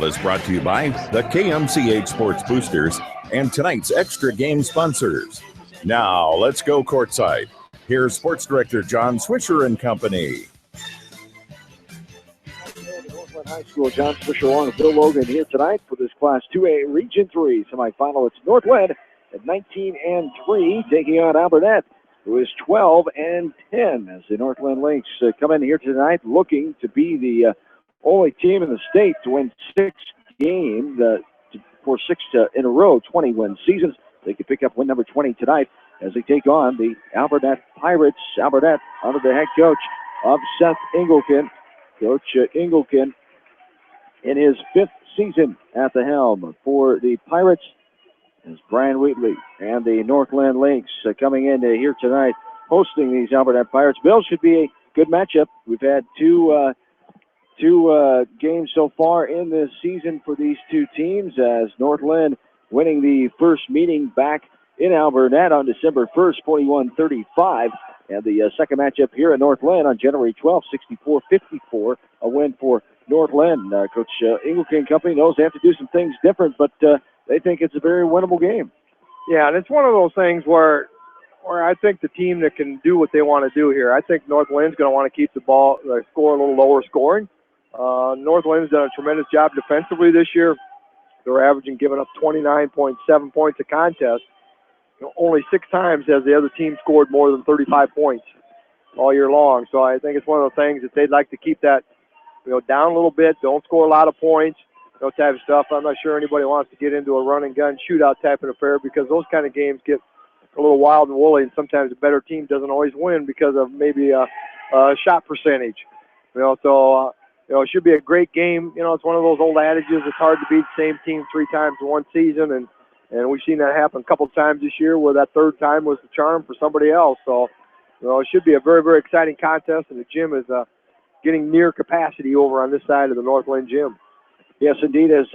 Is brought to you by the KMCH Sports Boosters and tonight's extra game sponsors. Now, let's go courtside. Here's Sports Director John Swisher and company. Northland High School, John Swisher along with Bill Logan here tonight for this Class 2A Region 3 semifinal. It's Northland at 19-3 taking on Alburnett, who is 12-10 as the Northland Lynx come in here tonight looking to be the only team in the state to win 6 games for 6 in a row, 20-win seasons. They can pick up win number 20 tonight as they take on the Alburnett Pirates. Alburnett under the head coach of Seth Engelken. Coach Engelken in his 5th season at the helm for the Pirates is Brian Wheatley and the Northland Lynx coming in here tonight hosting these Alburnett Pirates. Bill, should be a good matchup. We've had two games so far in this season for these two teams, as Northland winning the first meeting back in Alburnett on December 1st, 41-35. And the second matchup here at Northland on January 12th, 64-54, a win for Northland. Coach Engelken and company knows they have to do some things different, but they think it's a very winnable game. Yeah, and it's one of those things where I think the team that can do what they want to do here, I think Northland's going to want to keep the score a little lower scoring. Northland's done a tremendous job defensively this year. They're averaging giving up 29.7 points a contest. Only 6 times has the other team scored more than 35 points all year long. So I think it's one of those things that they'd like to keep that, down a little bit. Don't score a lot of points, type of stuff. I'm not sure anybody wants to get into a run and gun shootout type of affair, because those kind of games get a little wild and woolly, and sometimes a better team doesn't always win because of maybe a shot percentage. It should be a great game. It's one of those old adages. It's hard to beat the same team 3 times in one season, and we've seen that happen a couple of times this year where that third time was the charm for somebody else. So, it should be a very, very exciting contest, and the gym is getting near capacity over on this side of the Northland gym. Yes, indeed, as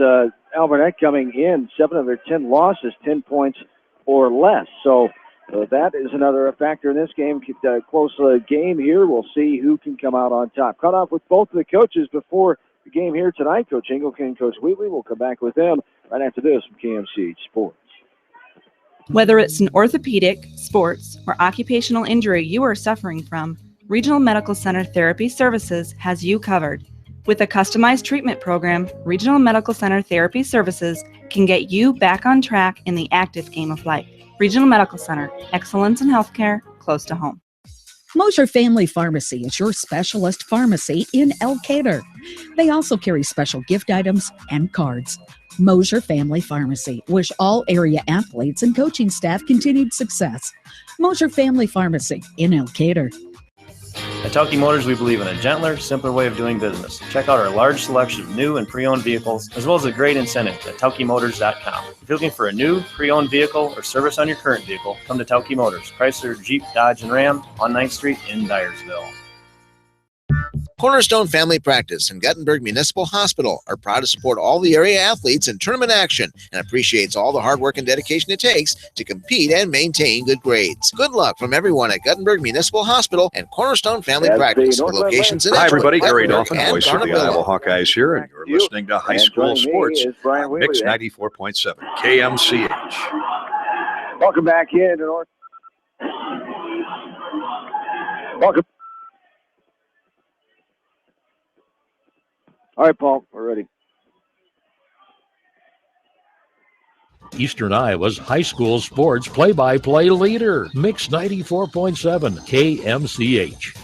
Alburnett coming in, 7 of their 10 losses, 10 points or less. So that is another factor in this game. Keep a close game here. We'll see who can come out on top. Cut off with both of the coaches before the game here tonight. Coach Engelken and Coach Wheatley. We'll come back with them right after this from KMCH Sports. Whether it's an orthopedic, sports, or occupational injury you are suffering from, Regional Medical Center Therapy Services has you covered. With a customized treatment program, Regional Medical Center Therapy Services can get you back on track in the active game of life. Regional Medical Center, excellence in healthcare, close to home. Mosher Family Pharmacy is your specialist pharmacy in Elkader. They also carry special gift items and cards. Mosher Family Pharmacy. Wish all area athletes and coaching staff continued success. Mosher Family Pharmacy in Elkader. At Tauke Motors, we believe in a gentler, simpler way of doing business. Check out our large selection of new and pre-owned vehicles, as well as a great incentive at TaukeMotors.com. If you're looking for a new, pre-owned vehicle or service on your current vehicle, come to Tauke Motors, Chrysler, Jeep, Dodge, and Ram on 9th Street in Dyersville. Cornerstone Family Practice and Guttenberg Municipal Hospital are proud to support all the area athletes in tournament action and appreciates all the hard work and dedication it takes to compete and maintain good grades. Good luck from everyone at Guttenberg Municipal Hospital and Cornerstone Family Practice, with locations in Hi, everybody. Gary Dolphin, voice of the Iowa Hawkeyes here, and you're listening to High School Sports on Mix 94.7 KMCH. Welcome back in to North. Welcome. All right, Paul, we're ready. Eastern Iowa's high school sports play-by-play leader, Mix 94.7 KMCH.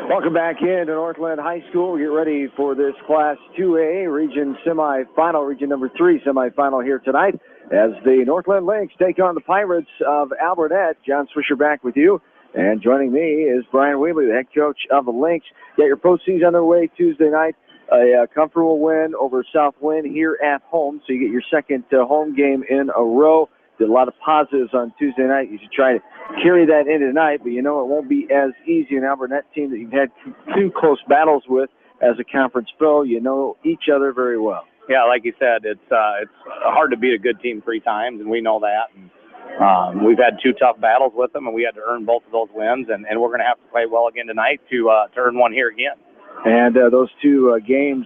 Welcome back in to Northland High School. Get ready for this Class 2A Region semifinal, Region number 3 semifinal here tonight, as the Northland Lynx take on the Pirates of Alburnett. John Swisher back with you. And joining me is Brian Wheatley, the head coach of the Lynx. Get your postseason underway Tuesday night. A comfortable win over South Linn here at home, so you get your second home game in a row. Did a lot of positives on Tuesday night. You should try to carry that into tonight, but it won't be as easy. An Alburnett team that you've had 2 close battles with as a conference foe. You know each other very well. Yeah, like you said, it's hard to beat a good team 3 times, and we know that. And we've had 2 tough battles with them, and we had to earn both of those wins, and we're going to have to play well again tonight to earn one here again. And those two games,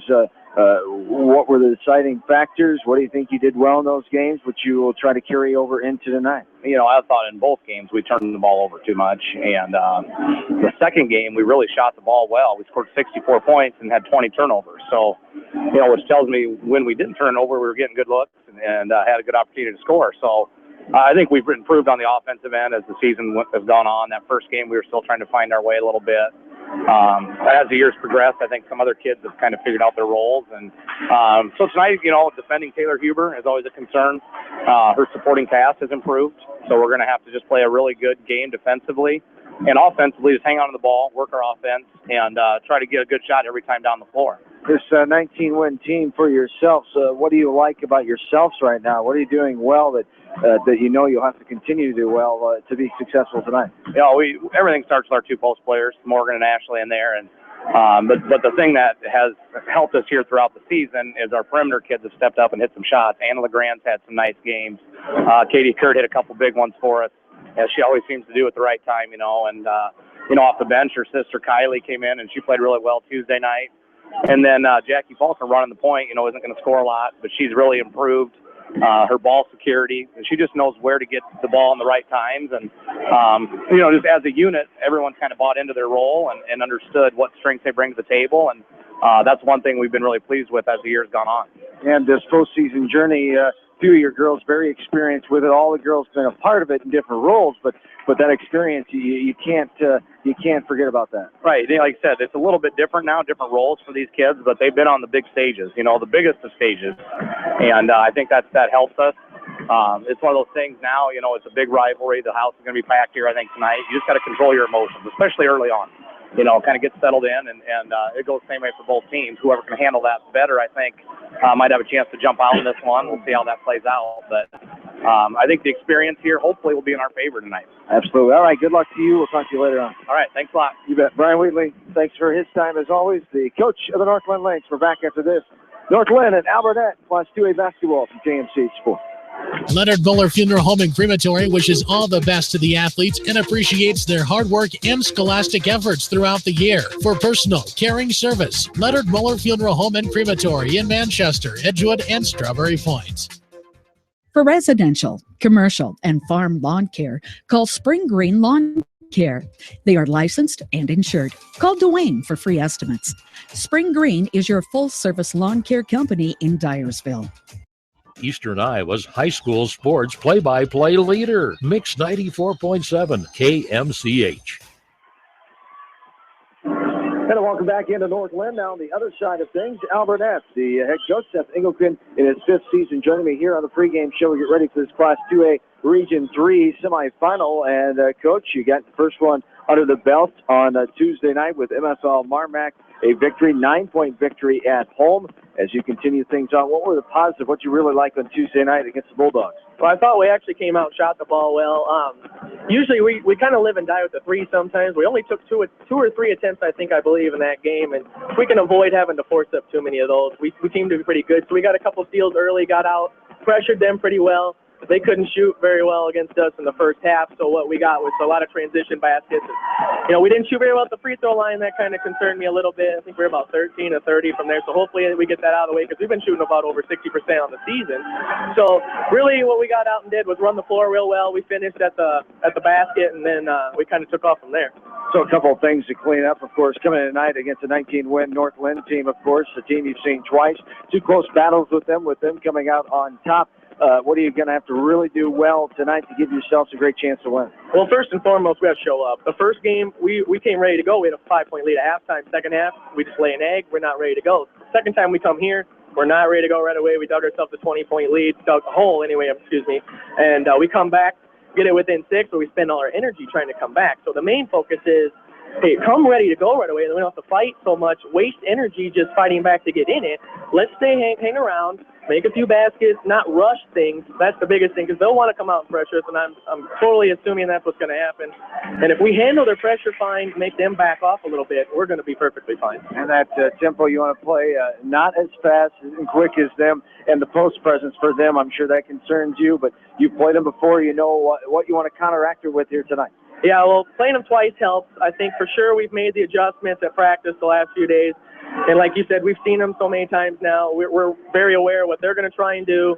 what were the deciding factors? What do you think you did well in those games, which you will try to carry over into tonight? I thought in both games we turned the ball over too much. And the second game, we really shot the ball well. We scored 64 points and had 20 turnovers. So, which tells me when we didn't turn over, we were getting good looks and had a good opportunity to score. So I think we've improved on the offensive end as the season has gone on. That first game, we were still trying to find our way a little bit. As the years progressed, I think some other kids have kind of figured out their roles. And so tonight, defending Taylor Huber is always a concern. Her supporting cast has improved. So we're going to have to just play a really good game defensively. And offensively, just hang on to the ball, work our offense, and try to get a good shot every time down the floor. This 19-win team for yourselves, what do you like about yourselves right now? What are you doing well that you'll have to continue to do well to be successful tonight? Everything starts with our two post players, Morgan and Ashley, in there. And but the thing that has helped us here throughout the season is our perimeter kids have stepped up and hit some shots. Anna LeGrand's had some nice games. Katie Kurt hit a couple big ones for us, as she always seems to do at the right time, and off the bench, her sister Kylie came in and she played really well Tuesday night. And then Jackie Falker running the point, isn't going to score a lot, but she's really improved her ball security. And she just knows where to get the ball in the right times. And, just as a unit, everyone's kind of bought into their role and understood what strengths they bring to the table. And that's one thing we've been really pleased with as the year's gone on. And this postseason journey, few of your girls very experienced with it. All the girls have been a part of it in different roles, but that experience, you can't forget about that. Right. Like I said, it's a little bit different now, different roles for these kids, but they've been on the big stages, the biggest of stages, and I think that helps us. It's one of those things now. It's a big rivalry. The house is going to be packed here, I think, tonight. You just got to control your emotions, especially early on. Kind of get settled in, and it goes the same way for both teams. Whoever can handle that better, I think, might have a chance to jump out in this one. We'll see how that plays out. But I think the experience here hopefully will be in our favor tonight. Absolutely. All right, good luck to you. We'll talk to you later on. All right, thanks a lot. You bet. Brian Wheatley, thanks for his time as always. The coach of the North Linn Lynx. We're back after this. North Linn and Alburnett, Class 2A basketball from KMCH Sports. Leonard Muller Funeral Home and Crematory wishes all the best to the athletes and appreciates their hard work and scholastic efforts throughout the year. For personal, caring service, Leonard Muller Funeral Home and Crematory in Manchester, Edgewood, and Strawberry Point. For residential, commercial, and farm lawn care, call Spring Green Lawn Care. They are licensed and insured. Call Dwayne for free estimates. Spring Green is your full-service lawn care company in Dyersville. Eastern Iowa's high school sports play-by-play leader, Mix 94.7 KMCH. And welcome back into North Linn. Now on the other side of things, Alburnett, the head coach, Seth Engelken, in his fifth season, joining me here on the pregame show. We get ready for this Class 2A Region 3 semifinal. And, Coach, you got the first one under the belt on Tuesday night with MFL Marmac, a victory, 9-point victory at home. As you continue things on, what were the positives, what you really liked on Tuesday night against the Bulldogs? Well, I thought we actually came out and shot the ball well. Usually we kind of live and die with the three sometimes. We only took two or three attempts, I believe, in that game. And if we can avoid having to force up too many of those, we seem to be pretty good. So we got a couple steals early, got out, pressured them pretty well. They couldn't shoot very well against us in the first half, so what we got was a lot of transition baskets. We didn't shoot very well at the free throw line. That kind of concerned me a little bit. I think we're about 13 of 30 from there, so hopefully we get that out of the way because we've been shooting about over 60% on the season. So really what we got out and did was run the floor real well. We finished at the basket, and then we kind of took off from there. So a couple of things to clean up, of course, coming in tonight against a 19-win North Linn team, of course, a team you've seen twice. Two close battles with them coming out on top. What are you going to have to really do well tonight to give yourselves a great chance to win? Well, first and foremost, we have to show up. The first game, we came ready to go. We had a 5-point lead at halftime. Second half, we just lay an egg. We're not ready to go. Second time we come here, we're not ready to go right away. We dug ourselves a 20-point lead, dug a hole anyway, and we come back, get it within 6, but we spend all our energy trying to come back. So the main focus is, hey, come ready to go right away, and we don't have to fight so much, waste energy just fighting back to get in it. Let's stay hang around, make a few baskets, not rush things. That's the biggest thing, because they'll want to come out and pressure us, and I'm totally assuming that's what's going to happen. And if we handle their pressure fine, make them back off a little bit, we're going to be perfectly fine. And that tempo you want to play, not as fast and quick as them, and the post presence for them, I'm sure that concerns you, but you've played them before. You know what you want to counteract it with here tonight. Yeah, well, playing them twice helps. I think for sure we've made the adjustments at practice the last few days. And like you said, we've seen them so many times now. We're very aware of what they're going to try and do,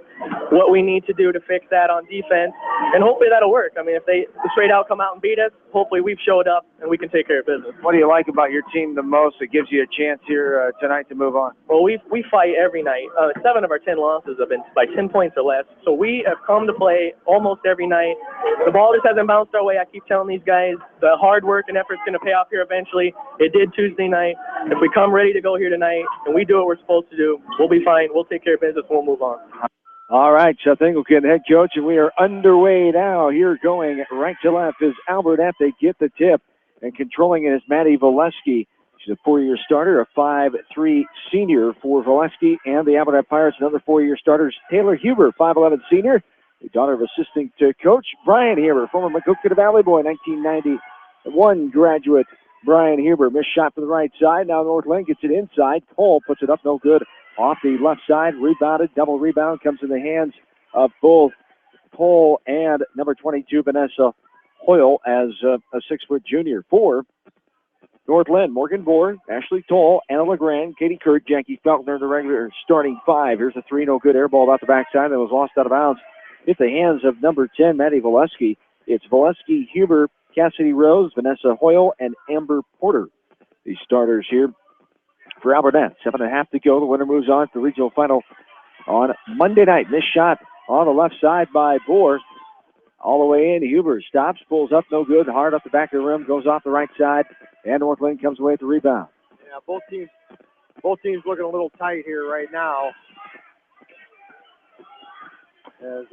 what we need to do to fix that on defense, and hopefully that'll work. I mean, if they straight out come out and beat us, hopefully we've showed up and we can take care of business. What do you like about your team the most that gives you a chance here tonight to move on? Well, we fight every night. 7 of our 10 losses have been by 10 points or less. So we have come to play almost every night. The ball just hasn't bounced our way. I keep telling these guys the hard work and effort's going to pay off here eventually. It did Tuesday night. If we come ready to go here tonight and we do what we're supposed to do, we'll be fine. We'll take care of business. We'll move on. All right, Seth Engelken, head coach, and we are underway now. Here going right to left is Alburnett. They get the tip, and controlling it is Maddie Valesky. She's a 4-year starter, a 5'3" senior for Valesky, and the Alburnett Pirates, another 4-year starter, Taylor Huber, 5'11" senior, the daughter of assistant coach Brian Huber, former Maquoketa Valley boy, 1991 graduate. Brian Huber, missed shot from the right side. Now North Linn gets it inside. Cole puts it up, no good. Off the left side, rebounded, double rebound, comes in the hands of both Cole and number 22, Vanessa Hoyle, as a 6-foot junior. For North Linn, Morgan Bohr, Ashley Toll, Anna LeGrand, Katie Kurt, Jackie Feltner, the regular starting 5. Here's a 3, no good. Air ball about the backside that was lost out of bounds. Hit the hands of number 10, Maddie Valesky. It's Valesky, Huber, Cassidy Rose, Vanessa Hoyle, and Amber Porter. The starters here for Alburnett. 7.5 to go. The winner moves on to the regional final on Monday night. Missed shot on the left side by Bohr. All the way in. Huber stops, pulls up, no good. Hard up the back of the rim, goes off the right side, and North Linn comes away with the rebound. Yeah, both teams looking a little tight here right now. As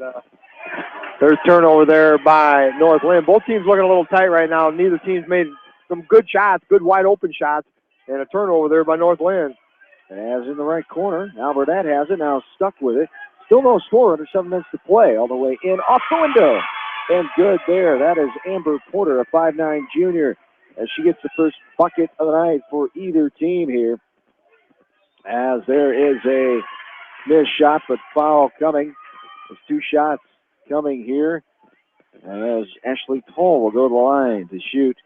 there's turnover there by North Linn. Both teams looking a little tight right now. Neither team's made some good shots, good wide open shots, and a turnover there by North Linn. As in the right corner, Alburnett has it, now stuck with it. Still no score, under 7 minutes to play. All the way in, off the window. And good there. That is Amber Porter, a 5'9" junior, as she gets the first bucket of the night for either team here. As there is a missed shot, but foul coming. There's 2 shots coming here. As Ashley Toll will go to the line to shoot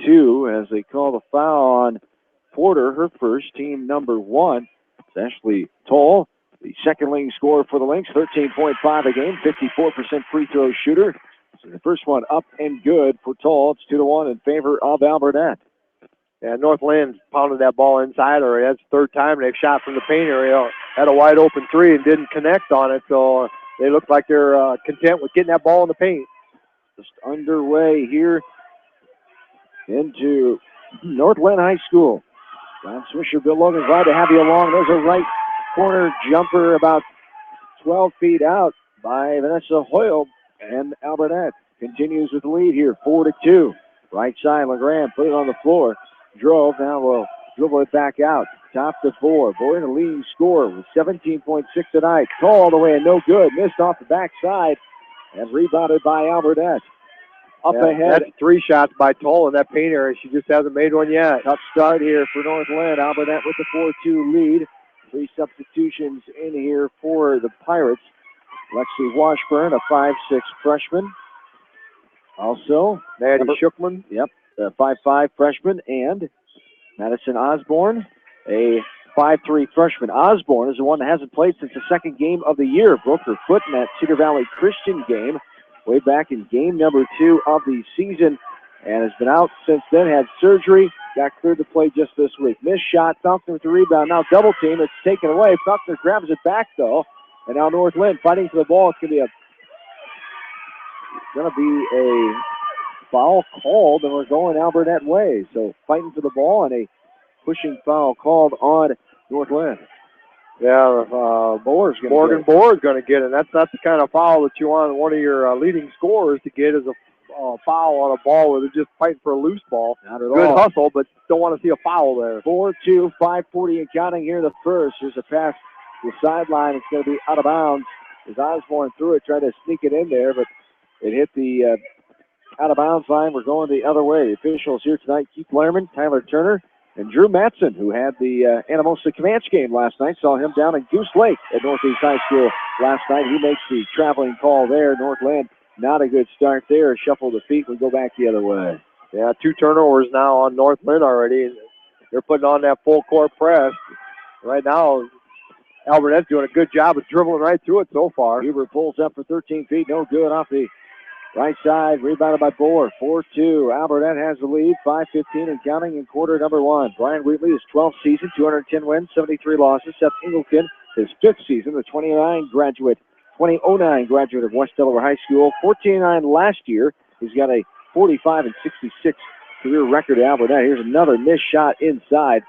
2 as they call the foul on Porter, her first, team number 1. It's Ashley Toll, the second leading scorer for the Lynx, 13.5 a game, 54% free throw shooter. So the first one up and good for Toll. It's 2-1 in favor of Alburnett. And North Linn pounded that ball inside already. That's the 3rd time they've shot from the paint area. Had a wide open 3 and didn't connect on it, so they look like they're content with getting that ball in the paint. Just underway here into North Linn High School. John Swisher, Bill Logan, glad to have you along. There's a right corner jumper about 12 feet out by Vanessa Hoyle, and Alburnett continues with the lead here, 4-2. Right side, LeGrand put it on the floor, drove, now will dribble it back out. Top to 4. Boyd, the leading scorer with 17.6 tonight. Toll all the way and no good. Missed off the backside and rebounded by Alburnett. Up ahead. That's 3 shots by Toll in that paint area. She just hasn't made one yet. Tough start here for North Linn. Alburnett with the 4-2 lead. 3 substitutions in here for the Pirates. Lexi Washburn, a 5'6" freshman. Also, Maddie Shookman. Yep, a 5'5" freshman. And Madison Osborne, a 5'3" freshman. Osborne is the one that hasn't played since the second game of the year. Broke her foot in that Cedar Valley Christian game way back in game number 2 of the season, and has been out since then, had surgery, got cleared to play just this week. Missed shot, Faulkner with the rebound. Now double team, it's taken away. Faulkner grabs it back though, and now North Linn fighting for the ball. It's going to be a foul called, and we're going Alburnett way. So fighting for the ball and a pushing foul called on North Linn. Yeah, Morgan Bohr is going to get it. That's not the kind of foul that you want one of your leading scorers to get, is a foul on a ball where they're just fighting for a loose ball. Not at Good all. hustle, but don't want to see a foul there. 4-2, 5:40 and counting here the first. There's a pass to the sideline. It's going to be out of bounds as Osborne threw it, tried to sneak it in there, but it hit the out of bounds line. We're going the other way. The officials here tonight, Keith Lerman, Tyler Turner, and Drew Matson, who had the Anamosa Comanche game last night. Saw him down in Goose Lake at Northeast High School last night. He makes the traveling call there. North Linn Not a good start there. Shuffle the feet. We go back the other way. Yeah, 2 turnovers now on North Linn already. They're putting on that full court press. Right now, Alburnett's doing a good job of dribbling right through it so far. Huber pulls up for 13 feet. No good off the right side. Rebounded by Bohr. 4-2. Alburnett has the lead. 5:15 and counting in quarter number 1. Brian Wheatley, his 12th season, 210 wins, 73 losses. Seth Ingleton, his 5th season, the 2009 graduate of West Delaware High School. 14-9 last year. He's got a 45-66 career record at Alburnett. Here's another missed shot inside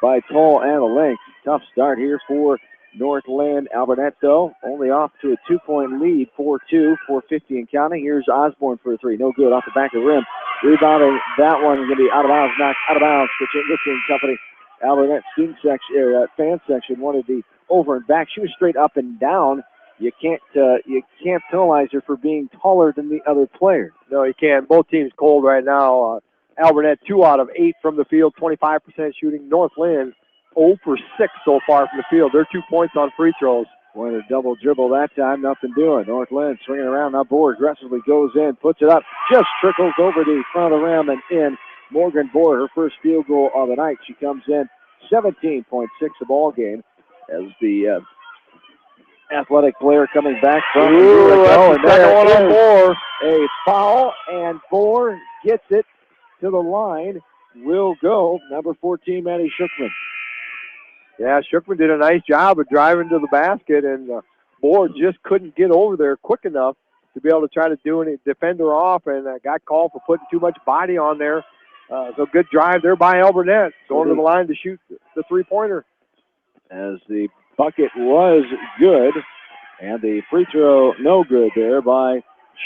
by Tall and the Lynx. Tough start here for North Linn. Alburnett, though, only off to a 2-point lead, 4-2, 4:50 and counting. Here's Osborne for a 3. No good off the back of the rim. Rebounding that one is going to be out of bounds, knocked out of bounds for Ingleton Company. Alburnett student section, fan section wanted the over and back. She was straight up and down. You can't penalize her for being taller than the other player. No, you can't. Both teams cold right now. Alburnett 2 out of 8 from the field, 25% shooting. North Linn 0 for 6 so far from the field. They're 2 points on free throws. Wanted a double dribble that time, nothing doing. North Linn swinging around. Now Bohr aggressively goes in, puts it up, just trickles over the front of the rim and in. Morgan Bohr, her first field goal of the night. She comes in 17.6 a ball game as the athletic player coming back from and there is Bohr. A foul, and Bohr gets it to the line. Will go number 14, Maddie Shookman. Yeah, Shookman did a nice job of driving to the basket, and Bohr just couldn't get over there quick enough to be able to try to defend her off, and got called for putting too much body on there. So good drive there by Alburnett, going to the line to shoot the 3-pointer. As the bucket was good, and the free throw no good there by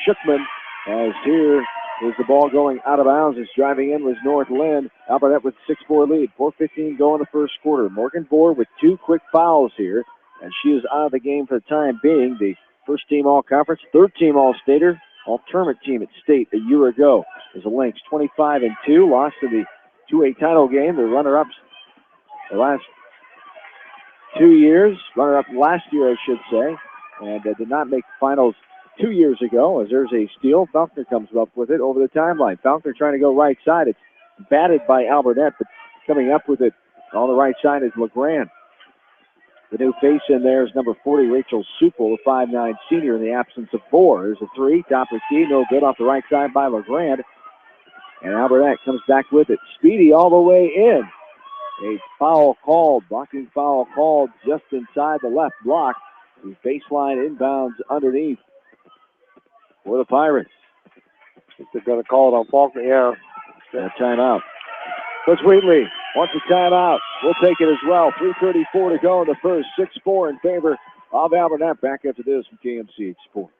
Shookman. As here is the ball going out of bounds. It's driving in was North Linn. Alburnett with 6-4 lead. 4:15 go in the first quarter. Morgan Bohr with 2 quick fouls here, and she is out of the game for the time being. The first team all-conference, third team all-stater, all-tournament team at state a year ago. As the Lynx 25-2, lost in the 2A title game. The runner-ups the last 2 years, runner-up last year, I should say, and did not make finals 2 years ago. As there's a steal, Faulkner comes up with it over the timeline. Faulkner trying to go right side. It's batted by Alburnett, but coming up with it on the right side is LeGrand. The new face in there is number 40, Rachel Supel, the 5'9 senior in the absence of Bohr. There's a 3, top of the key, no good off the right side by LeGrand. And Alburnett comes back with it. Speedy all the way in. A foul called, blocking foul called just inside the left block. The baseline inbounds underneath for the Pirates. I think they're going to call it on Faulkner, yeah. Timeout. Coach Wheatley wants a timeout. We'll take it as well. 3:34 to go in the first. 6-4 in favor of Alburnett. Back after this from KMCH Sports.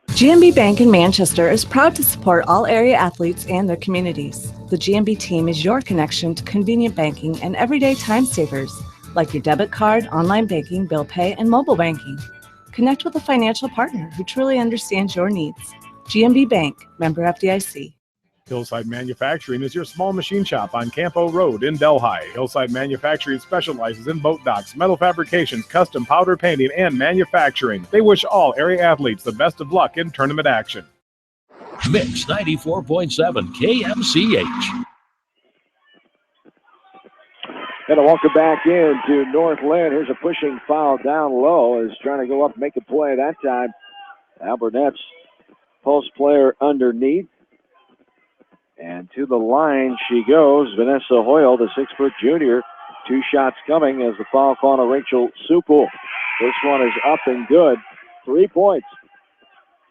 GMB Bank in Manchester is proud to support all area athletes and their communities. The GMB team is your connection to convenient banking and everyday time savers, like your debit card, online banking, bill pay, and mobile banking. Connect with a financial partner who truly understands your needs. GMB Bank, member FDIC. Hillside Manufacturing is your small machine shop on Campo Road in Delhi. Hillside Manufacturing specializes in boat docks, metal fabrications, custom powder painting, and manufacturing. They wish all area athletes the best of luck in tournament action. Mix 94.7 KMCH. Going to walk it back in to North Linn. Here's a pushing foul down low. Is trying to go up and make a play that time. Alburnett's post player underneath. And to the line she goes. Vanessa Hoyle, the 6-foot junior. 2 shots coming as the foul call to Rachel Supel. This one is up and good. 3 points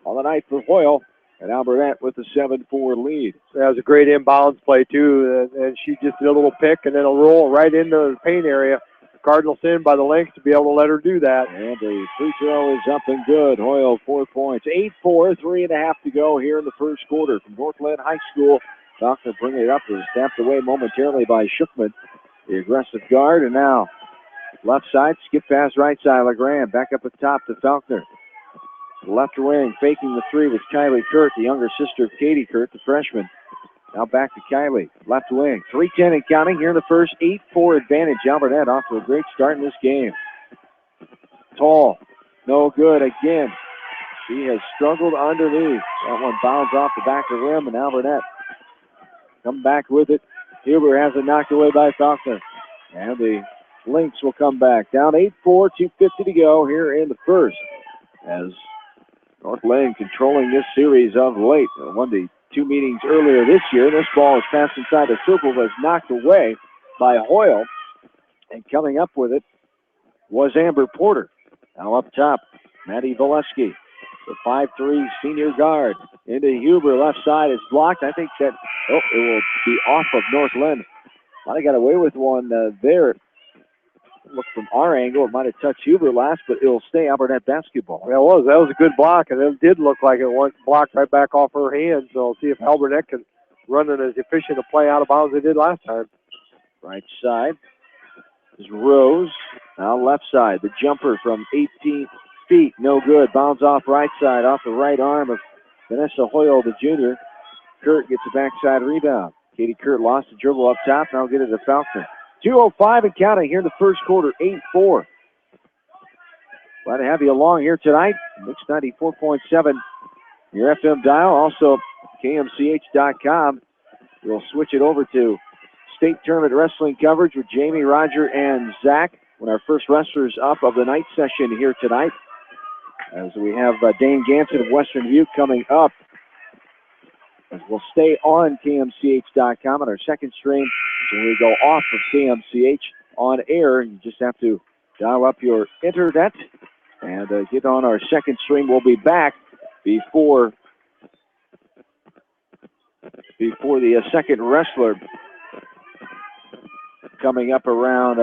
on the night for Hoyle. And Alburnett with the 7-4 lead. That was a great inbounds play, too. And she just did a little pick and then a roll right into the paint area. Cardinals in by the Lynx to be able to let her do that. And the free throw is up and good. Hoyle, 4 points. 8-4, 3.5 to go here in the first quarter from North Linn High School. Faulkner bringing it up. It was snapped away momentarily by Shookman, the aggressive guard. And now left side, skip pass right side. LeGrand back up at top to Faulkner. Left wing, faking the 3 with Kylie Kurt, the younger sister of Katie Kurt, the freshman. Now back to Kylie, left wing. 3:10 and counting here in the first. 8-4 advantage. Alburnett off to a great start in this game. Tall, no good again. She has struggled underneath. That one bounds off the back of the rim, and Alburnett come back with it. Huber has it knocked away by Faulkner. And the Lynx will come back. Down 8-4, 2:50 to go here in the first. As North Linn controlling this series of late. Won the 2 meetings earlier this year. This ball is passed inside the circle, was knocked away by Hoyle. And coming up with it was Amber Porter. Now up top, Maddie Valesky, the 5'3" senior guard. Into Huber, left side is blocked. I think that, it will be off of North Linn. Might have got away with one there. Look from our angle, it might have touched Huber last, but it'll stay Alburnett basketball. Yeah, it was. That was a good block, and it did look like it went blocked right back off her hands. So we'll see if Alburnett can run it as efficient a play out of bounds as they did last time. Right side is Rose. Now left side, the jumper from 18 feet, no good. Bounce off right side, off the right arm of Vanessa Hoyle, the junior. Kurt gets a backside rebound. Katie Kurt lost the dribble up top. Now get it to Faulkner. 2:05 and counting here in the first quarter, 8-4. Glad to have you along here tonight. Mix 94.7, your FM dial. Also, KMCH.com. We'll switch it over to state tournament wrestling coverage with Jamie, Roger, and Zach when our first wrestlers up of the night session here tonight. As we have Dane Ganson of Western View coming up. As we'll stay on KMCH.com on our second stream. So we go off of KMCH on air. You just have to dial up your internet and get on our second stream. We'll be back before the second wrestler coming up around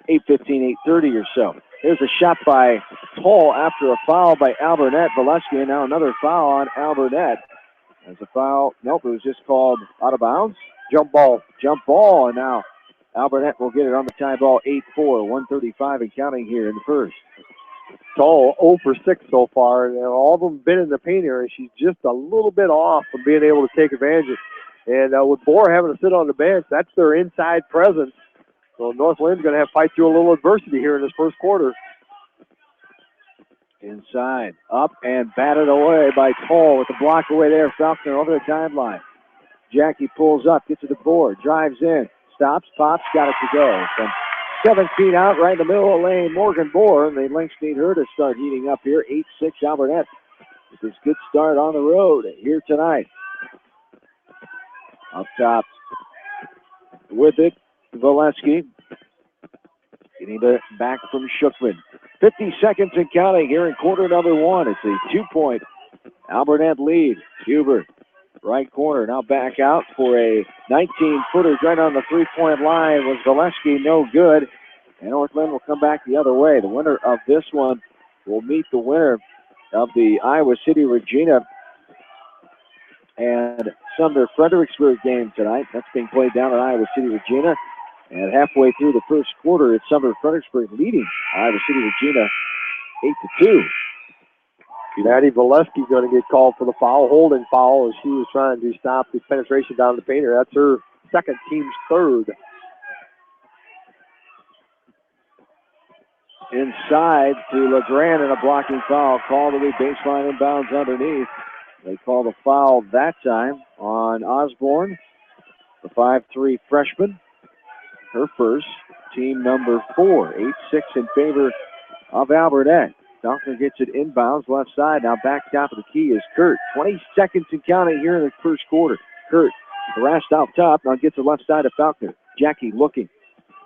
8:15, 8:30 or so. There's a shot by Toll after a foul by Alburnett. Valesky, and now another foul on Alburnett. As a foul, nope, it was just called out of bounds. Jump ball, and now Alburnett will get it on the tie ball, 8-4, 1:35 and counting here in the first. Toll 0 for 6 so far, and all of them been in the paint area. She's just a little bit off from being able to take advantage. And with Bohr having to sit on the bench, that's their inside presence. So North Lynn's going to have to fight through a little adversity here in this first quarter. Inside, up and batted away by Toll with the block away there. Faulkner over the timeline. Jackie pulls up, gets to the board, drives in, stops, pops, got it to go. From 7 feet out, right in the middle of the lane, Morgan Bohr, and the Lynx need her to start heating up here. 8-6 Alburnett with this good start on the road here tonight. Up top with it, Valesky. Getting it back from Shookman. 50 seconds and counting here in quarter number one. It's a 2-point Alburnett lead. Huber, right corner, now back out for a 19-footer right on the three-point line. Was Valesky no good. And North Linn will come back the other way. The winner of this one will meet the winner of the Iowa City Regina and Sumner Fredericksburg game tonight. That's being played down at Iowa City Regina. And halfway through the first quarter, it's Sumner Fredericksburg leading Iowa City Regina 8-2. Maddie Valesky going to get called for the foul, holding foul, as she was trying to stop the penetration down the painter. That's her second, team's third. Inside to LeGrand and a blocking foul. Call to be baseline inbounds underneath. They call the foul that time on Osborne, the 5'3" freshman. Her first, team number 4. 8-6 in favor of Alburnett. Faulkner gets it inbounds, left side. Now back top of the key is Kurt. 20 seconds and counting here in the first quarter. Kurt harassed out top. Now gets it left side to Faulkner. Jackie looking.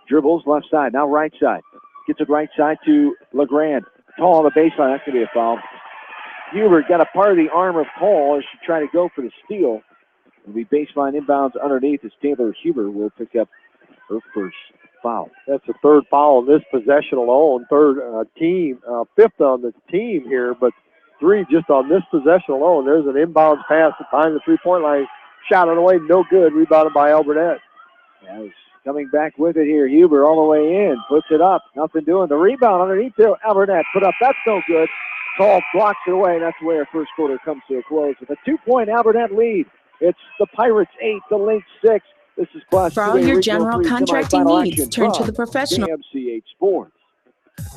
Dribbles left side. Now right side. Gets it right side to LeGrand. Tall on the baseline. That's going to be a foul. Hubert got a part of the arm of Paul as she tried to go for the steal. It'll be baseline inbounds underneath as Taylor Huber will pick up her first foul. That's the third foul on this possession alone. Fifth on the team here, but 3 just on this possession alone. There's an inbounds pass behind the three-point line. Shot it away, no good. Rebounded by Alburnett. As coming back with it here, Huber all the way in, puts it up, nothing doing. The rebound underneath there, Alburnett put up, that's no good. Tall blocks it away, and that's the way our first quarter comes to a close. With a 2-point Alburnett lead, it's the Pirates 8, the Lynx 6. This is Class 2A For all your Regional general 3 contracting semifinal needs, action turn to from the professional. KMCH Sports.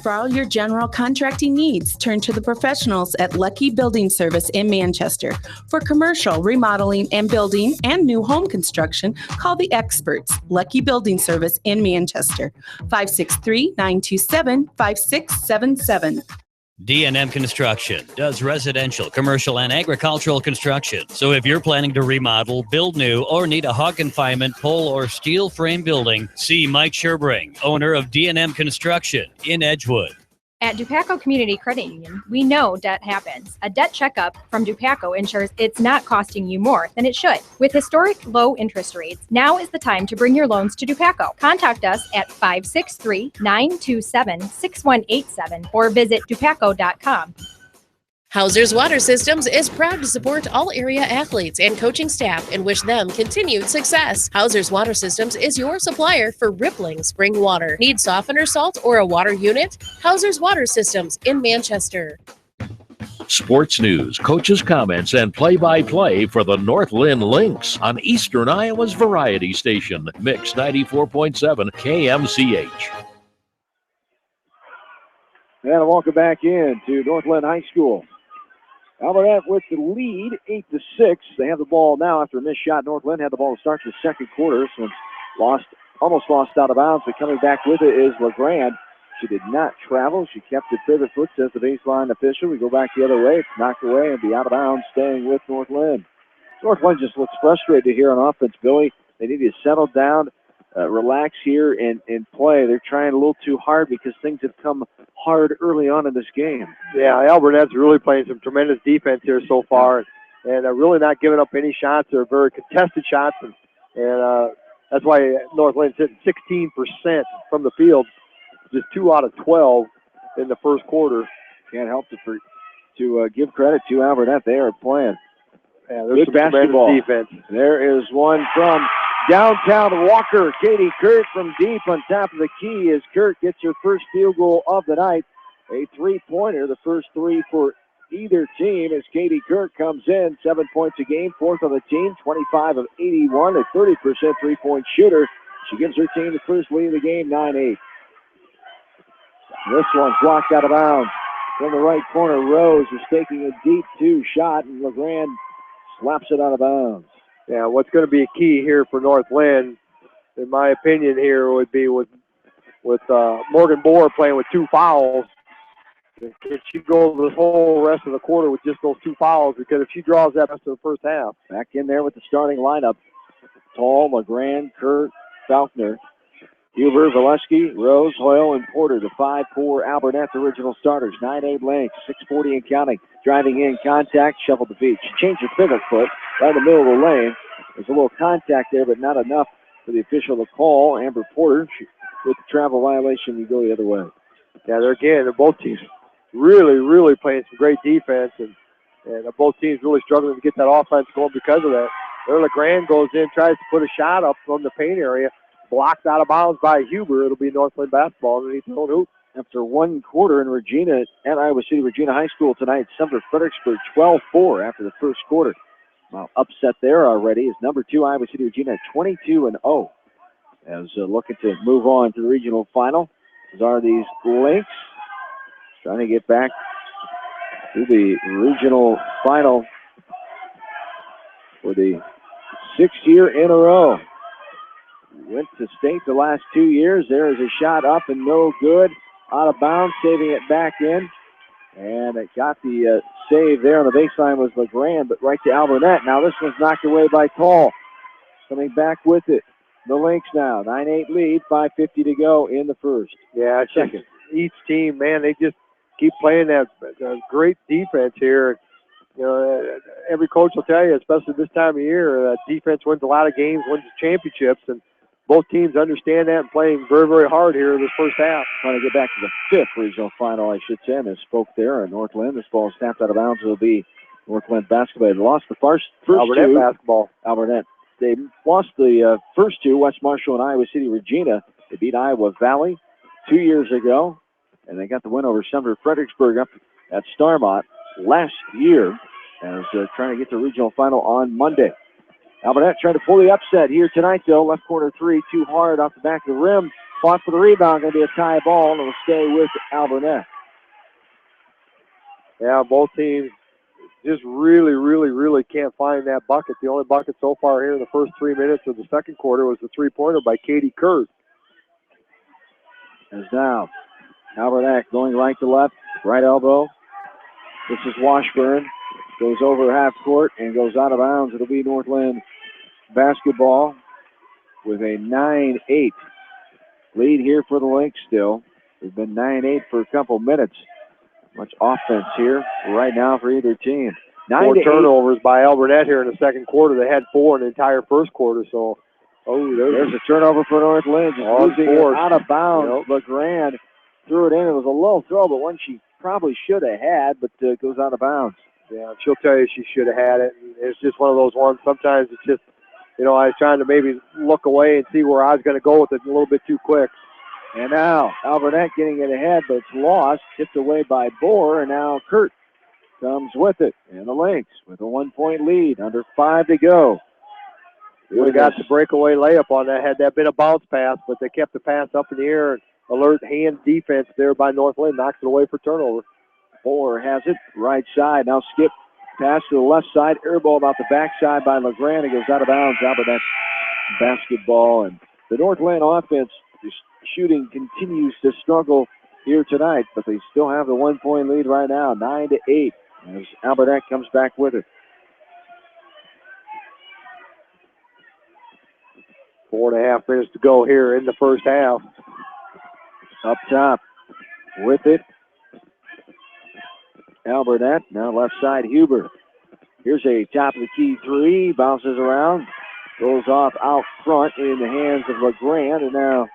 For all your general contracting needs, turn to the professionals at Lucky Building Service in Manchester. For commercial, remodeling, and building and new home construction, call the experts, Lucky Building Service in Manchester, 563-927-5677. D&M Construction does residential, commercial, and agricultural construction. So if you're planning to remodel, build new, or need a hog confinement, pole, or steel frame building, see Mike Sherbring, owner of D&M Construction in Edgewood. At Dupaco Community Credit Union, we know debt happens. A debt checkup from Dupaco ensures it's not costing you more than it should. With historic low interest rates, now is the time to bring your loans to Dupaco. Contact us at 563-927-6187 or visit dupaco.com. Hauser's Water Systems is proud to support all area athletes and coaching staff and wish them continued success. Hauser's Water Systems is your supplier for rippling spring water. Need softener salt or a water unit? Hauser's Water Systems in Manchester. Sports news, coaches' comments, and play-by-play for the North Linn Lynx on Eastern Iowa's Variety Station, Mix 94.7 KMCH. And welcome back in to North Linn High School. Alburnett with the lead, 8-6. They have the ball now after a missed shot. North Linn had the ball to start the second quarter, so almost lost out of bounds, but coming back with it is LeGrand. She did not travel. She kept it pivot foot, says the baseline official. We go back the other way. It's knocked away and be out of bounds, staying with North Linn. North Linn just looks frustrated here on offense, Billy. They need to settle down, relax here, and play. They're trying a little too hard because things have come hard early on in this game. Yeah, Alburnett's really playing some tremendous defense here so far, and really not giving up any shots. They're very contested shots, and that's why North Lynn's hitting 16% from the field, just 2 out of 12 in the first quarter. Can't help to give credit to Alburnett. They are playing good basketball defense. There is one from downtown Walker. Katie Kurt from deep on top of the key as Kurt gets her first field goal of the night. A three-pointer, the first three for either team as Katie Kurt comes in. 7 points a game, fourth on the team, 25 of 81, a 30% three-point shooter. She gives her team the first lead of the game, 9-8. This one's blocked out of bounds. From the right corner, Rose is taking a deep two shot, and LeGrand slaps it out of bounds. Yeah, what's going to be a key here for North Linn, in my opinion, here would be with Morgan Bohr playing with 2 fouls. If she goes the whole rest of the quarter with just those 2 fouls, because if she draws that rest of the first half. Back in there with the starting lineup. Tall, LeGrand, Kurt, Faulkner, Huber, Valesky, Rose, Hoyle, and Porter. The 5-4 Alburnett original starters. 9-8 length, 6:40 and counting. Driving in, contact, shuffled the feet. She changed her pivot foot right in the middle of the lane. There's a little contact there, but not enough for the official to call. Amber Porter, with the travel violation, you go the other way. Yeah, they're both teams really playing some great defense, and both teams really struggling to get that offense going because of that. There, LeGrand goes in, tries to put a shot up from the paint area, blocked out of bounds by Huber. It'll be North Linn basketball underneath the own hoop. After one quarter in Regina, at Iowa City Regina High School tonight, Sumter Fredericksburg 12-4 after the first quarter. Well, upset there already is number 2 Iowa City Regina at 22-0. As looking to move on to the regional final. As are these Lynx trying to get back to the regional final for the 6th year in a row. Went to state the last 2 years. There is a shot up and no good. Out of bounds, saving it back in. And it got the save there on the baseline was LeGrand, but right to Alburnett. Now this one's knocked away by Tall. Coming back with it. The Lynx now, 9-8 lead, 5:50 to go in the first. Yeah, second. Each team, man, they just keep playing that great defense here. You know, every coach will tell you, especially this time of year, defense wins a lot of games, wins championships, and both teams understand that and playing very hard here this first half. Trying to get back to the 5th regional final, I should say. And I spoke there at North Linn. This ball snapped out of bounds. It'll be North Linn basketball. They lost the first Alburnett 2. Basketball. Alburnett. They lost the first 2, West Marshall and Iowa City Regina. They beat Iowa Valley 2 years ago. And they got the win over Sumter Fredericksburg up at Starmont last year. As trying to get to the regional final on Monday. Alburnett trying to pull the upset here tonight, though. Left corner 3, too hard off the back of the rim. Fought for the rebound. Going to be a tie ball, and it'll stay with Alburnett. Yeah, both teams just really can't find that bucket. The only bucket so far here in the first 3 minutes of the second quarter was the three-pointer by Katie Kurt. As now, Alburnett going right to left, right elbow. This is Washburn. Goes over half court and goes out of bounds. It'll be Northland basketball with a 9-8 lead here for the Lynx still. It's been 9-8 for a couple minutes. Much offense here right now for either team. 4 turnovers by Alburnett here in the second quarter. They had 4 in the entire first quarter, so there's a turnover for Northland. Just losing it out of bounds. LeGrand threw it in. It was a low throw, but one she probably should have had, but goes out of bounds. Yeah, she'll tell you she should have had it. It's just one of those ones. Sometimes it's just, I was trying to maybe look away and see where I was going to go with it a little bit too quick. And now Alburnett getting it ahead, but it's lost. Tipped away by Bohr, and now Kurt comes with it. And the Lynx with a 1-point lead, under 5 to go. They would have got the breakaway layup on that had that been a bounce pass, but they kept the pass up in the air. And alert hand defense there by Northland knocks it away for turnover. Bohr has it right side. Now Skip pass to the left side. Air ball about the backside by LeGrand. It goes out of bounds. Alburnett basketball. And the Northland offense, the shooting continues to struggle here tonight, but they still have the 1-point lead right now, 9-8, as Alburnett comes back with it. 4.5 minutes to go here in the first half. Up top with it, Alburnett. Now left side, Huber. Here's a top of the key three. Bounces around. Goes off out front in the hands of LeGrand. And now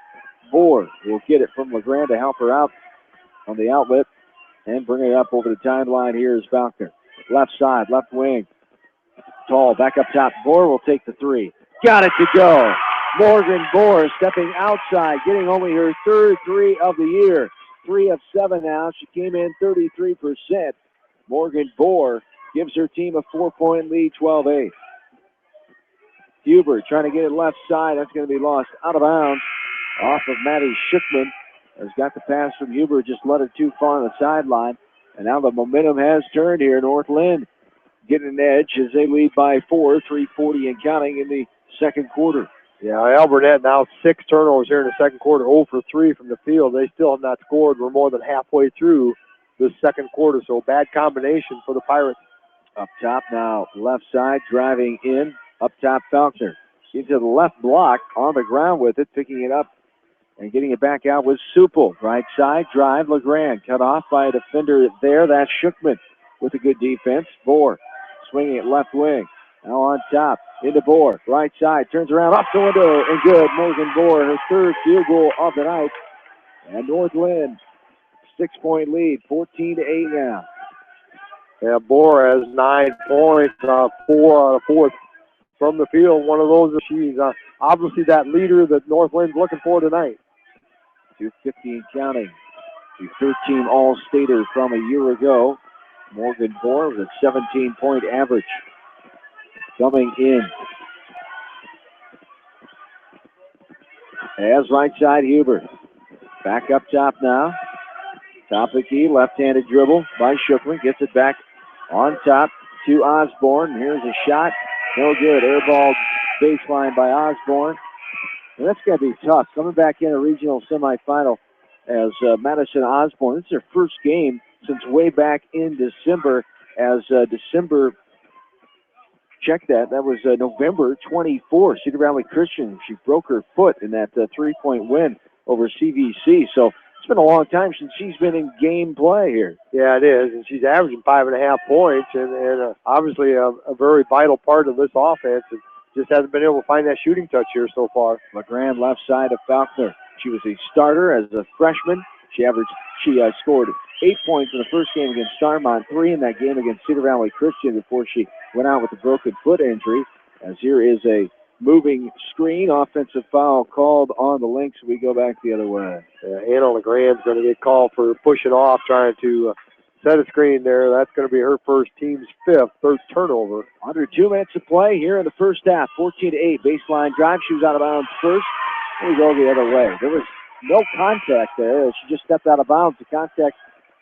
Bohr will get it from LeGrand to help her out on the outlet and bring it up over the timeline. Here is Falconer. Left side, left wing. Tall, back up top. Bohr will take the three. Got it to go. Morgan Bohr stepping outside, getting only her third three of the year. 3 of 7 now. She came in 33%. Morgan Bohr gives her team a 4-point lead, 12-8. Huber trying to get it left side. That's going to be lost out of bounds off of Maddie Schickman. Has got the pass from Huber, just let it too far on the sideline. And now the momentum has turned here. Northland getting an edge as they lead by 4, 3:40 and counting in the second quarter. Yeah, Alburnett now 6 turnovers here in the second quarter, 0 for 3 from the field. They still have not scored. We're more than halfway through the second quarter, so bad combination for the Pirates. Up top now, left side, driving in. Up top, Falconer. Into the left block, on the ground with it, picking it up and getting it back out with Supel. Right side, drive, LeGrand. Cut off by a defender there. That's Schickman with a good defense. Bohr swinging it left wing. Now on top, into Bohr. Right side, turns around, off the window, and good. Morgan Bohr, her third field goal of the night. And Northland, 6-point lead, 14-8 now. Yeah, Bohr has 9 points, 4 out of 4 from the field. One of those, she's obviously that leader that Northland's looking for tonight. 2:50 and counting. The 13 All-Stater from a year ago. Morgan Bohr with a 17-point average. Coming in as right side Huber. Back up top now. Top of the key, left-handed dribble by Schickman. Gets it back on top to Osborne. Here's a shot. No good. Air ball baseline by Osborne. And that's going to be tough. Coming back in a regional semifinal as Madison Osborne. This is her first game since way back in December as check that. That was November 24. Cedar Valley Christian. She broke her foot in that 3-point win over CVC. So it's been a long time since she's been in game play here. Yeah, it is. And she's averaging 5.5 points and obviously a very vital part of this offense. And just hasn't been able to find that shooting touch here so far. LeGrand left side of Falconer. She was a starter as a freshman. She scored 8 points in the first game against Starmont, 3 in that game against Cedar Valley Christian before she went out with a broken foot injury. As here is a moving screen, offensive foul called on the Lynx. We go back the other way. Anna LeGrand's going to get called for pushing off, trying to set a screen there. That's going to be her first, team's 5th, third turnover. Under 2 minutes of play here in the first half, 14-8. Baseline drive, she was out of bounds first. We go the other way. There was no contact there. She just stepped out of bounds. The contact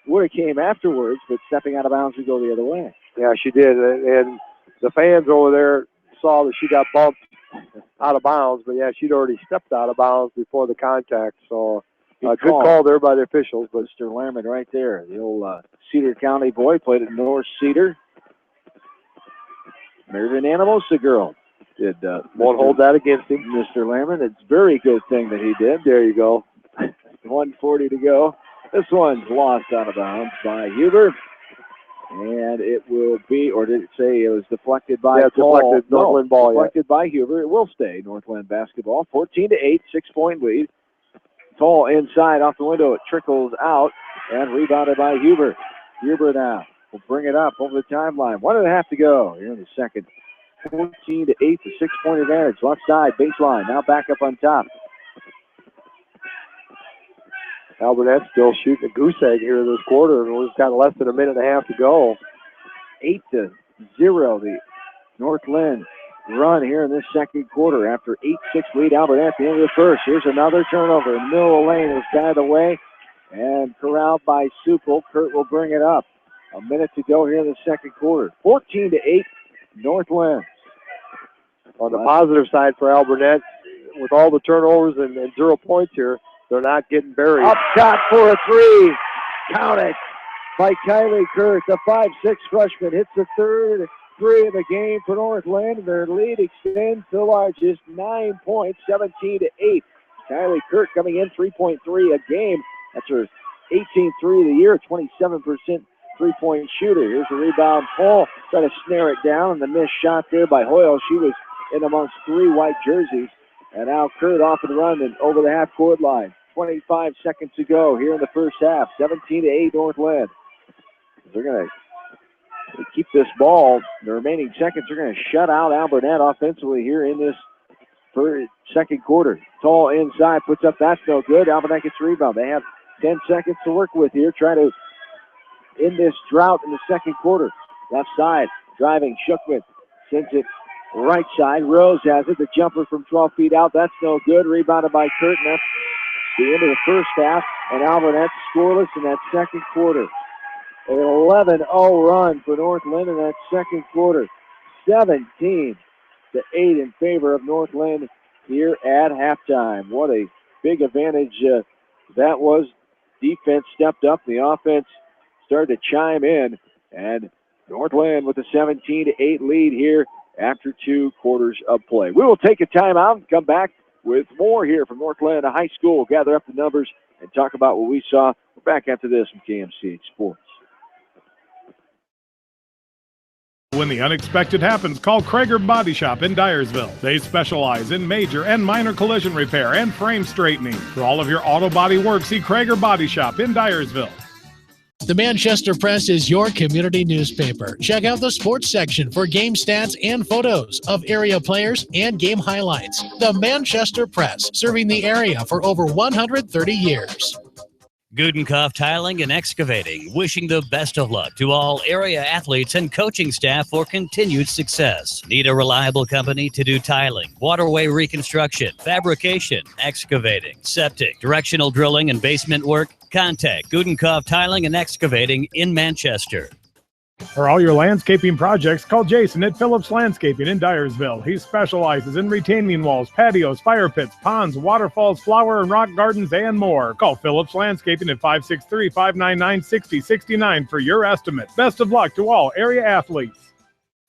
would have came afterwards, but stepping out of bounds would go the other way. Yeah, she did. And the fans over there saw that she got bumped out of bounds, but yeah, she'd already stepped out of bounds before the contact. So good call there by the officials. But Mr. Lerman right there, the old Cedar County boy, played at North Cedar. Married an Anamosa girl. Won't hold that against him. Mr. Lerman, it's a very good thing that he did. There you go. 1:40 to go. This one's lost out of bounds by Huber. And it will be, or did it say it was deflected by Paul? Deflected Northland ball. Deflected by Huber. It will stay Northland basketball. 14-8, 6-point lead. Tall inside off the window. It trickles out and rebounded by Huber. Huber now will bring it up over the timeline. 1.5 to go here in the second. 14-8, the 6-point advantage. Left side, baseline. Now back up on top. Alburnett still shooting a goose egg here this quarter, and we've got less than a minute and a half to go. 8-0, the North Linn run here in this second quarter after 8-6 lead Alburnett at the end of the first. Here's another turnover in the middle of the lane. It was guided away and corralled by Supel. Kurt will bring it up. A minute to go here in the second quarter. 14-8, North Linn. On the positive side for Alburnett, with all the turnovers and 0 points here, they're not getting buried. Up shot for a three. Count it by Kylie Kurt. The 5'6" freshman hits the third three of the game for North Linn. Their lead extends to the largest, 9 points, 17-8. Kylie Kurt coming in 3.3 a game. That's her 18th three of the year, 27% three-point shooter. Here's the rebound. Paul trying to snare it down, and the missed shot there by Hoyle. She was in amongst three white jerseys. And now Kurt off and run and over the half-court line. 25 seconds to go here in the first half. 17-8 North Linn. They're going to keep this ball. The remaining seconds are going to shut out Alburnett offensively here in this second quarter. Tall inside, puts up, that's no good. Alburnett gets a rebound. They have 10 seconds to work with here. Try to end this drought in the second quarter. Left side, driving, Shookman sends it right side. Rose has it. The jumper from 12 feet out. That's no good. Rebounded by Kurt. And that's the end of the first half. And Alburnett scoreless in that second quarter. An 11-0 run for North Linn in that second quarter. 17-8 in favor of North Linn here at halftime. What a big advantage that was. Defense stepped up. The offense started to chime in. And North Linn with a 17-8 lead here after 2 quarters of play. We will take a timeout and come back with more here from North Linn High School. Gather up the numbers and talk about what we saw. We're back after this from KMCH Sports. When the unexpected happens, call Krager Body Shop in Dyersville. They specialize in major and minor collision repair and frame straightening. For all of your auto body work, see Krager Body Shop in Dyersville. The Manchester Press is your community newspaper. Check out the sports section for game stats and photos of area players and game highlights. The Manchester Press, serving the area for over 130 years. Gudenkauf Tiling and Excavating, wishing the best of luck to all area athletes and coaching staff for continued success. Need a reliable company to do tiling, waterway reconstruction, fabrication, excavating, septic, directional drilling, and basement work? Contact Gudenkauf Tiling and Excavating in Manchester. For all your landscaping projects, call Jason at Phillips Landscaping in Dyersville. He specializes in retaining walls, patios, fire pits, ponds, waterfalls, flower and rock gardens, and more. Call Phillips Landscaping at 563-599-6069 for your estimate. Best of luck to all area athletes.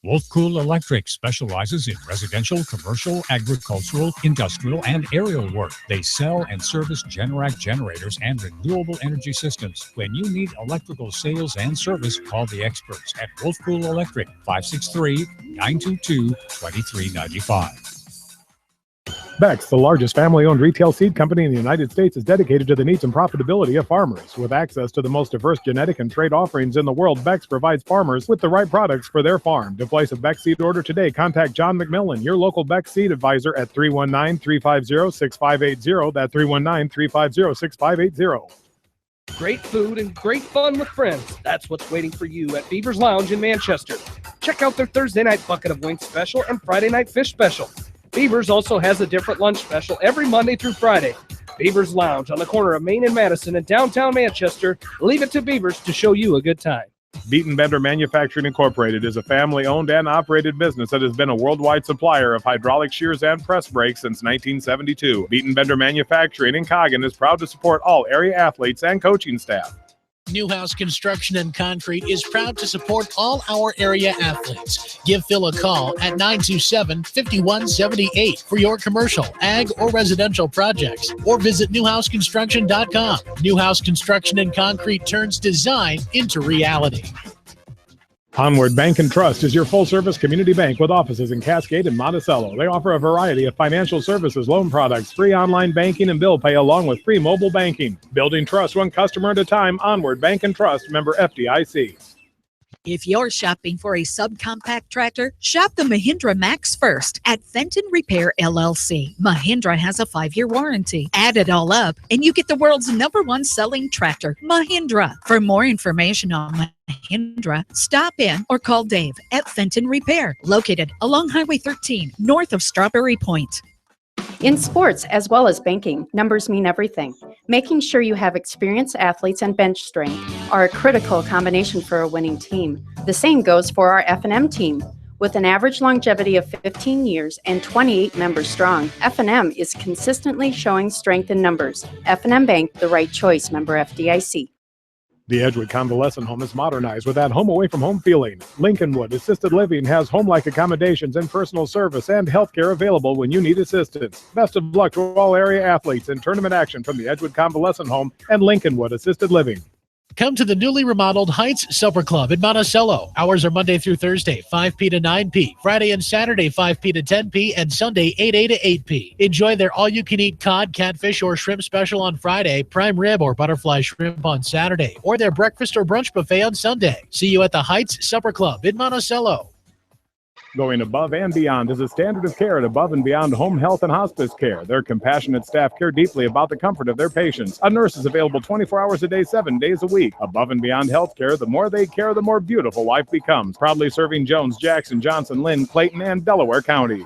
Wolfcool Electric specializes in residential, commercial, agricultural, industrial, and aerial work. They sell and service Generac generators and renewable energy systems. When you need electrical sales and service, call the experts at Wolfcool Electric, 563-922-2395. Beck's, the largest family-owned retail seed company in the United States, is dedicated to the needs and profitability of farmers. With access to the most diverse genetic and trait offerings in the world, Beck's provides farmers with the right products for their farm. To place a Beck's seed order today, contact John McMillan, your local Beck's seed advisor, at 319-350-6580. That's 319-350-6580. Great food and great fun with friends. That's what's waiting for you at Beaver's Lounge in Manchester. Check out their Thursday night bucket of wings special and Friday night fish special. Beavers also has a different lunch special every Monday through Friday. Beavers Lounge on the corner of Main and Madison in downtown Manchester. Leave it to Beavers to show you a good time. Beaton Bender Manufacturing Incorporated is a family-owned and operated business that has been a worldwide supplier of hydraulic shears and press brakes since 1972. Beaton Bender Manufacturing in Coggin is proud to support all area athletes and coaching staff. Newhouse Construction and Concrete is proud to support all our area athletes. Give Phil a call at 927-5178 for your commercial, ag, or residential projects, or visit newhouseconstruction.com. Newhouse Construction and Concrete turns design into reality. Onward Bank and Trust is your full-service community bank with offices in Cascade and Monticello. They offer a variety of financial services, loan products, free online banking and bill pay, along with free mobile banking. Building trust one customer at a time. Onward Bank and Trust, member FDIC. If you're shopping for a subcompact tractor, shop the Mahindra Max first at Fenton Repair LLC. Mahindra has a 5-year warranty. Add it all up, and you get the world's #1 selling tractor, Mahindra. For more information on Mahindra, stop in or call Dave at Fenton Repair, located along Highway 13, north of Strawberry Point. In sports, as well as banking, numbers mean everything. Making sure you have experienced athletes and bench strength are a critical combination for a winning team. The same goes for our F&M team. With an average longevity of 15 years and 28 members strong, F&M is consistently showing strength in numbers. F&M Bank, the right choice, member FDIC. The Edgewood Convalescent Home is modernized with that home-away-from-home feeling. Lincolnwood Assisted Living has home-like accommodations and personal service and health care available when you need assistance. Best of luck to all area athletes in tournament action from the Edgewood Convalescent Home and Lincolnwood Assisted Living. Come to the newly remodeled Heights Supper Club in Monticello. Hours are Monday through Thursday, 5 p. to 9 p. Friday and Saturday, 5 p. to 10 p. and Sunday, 8 a. to 8 p. Enjoy their all-you-can-eat cod, catfish, or shrimp special on Friday, prime rib or butterfly shrimp on Saturday, or their breakfast or brunch buffet on Sunday. See you at the Heights Supper Club in Monticello. Going above and beyond is a standard of care at Above and Beyond Home Health and Hospice Care. Their compassionate staff care deeply about the comfort of their patients. A nurse is available 24 hours a day, 7 days a week. Above and Beyond Healthcare, the more they care, the more beautiful life becomes. Proudly serving Jones, Jackson, Johnson, Linn, Clayton, and Delaware counties.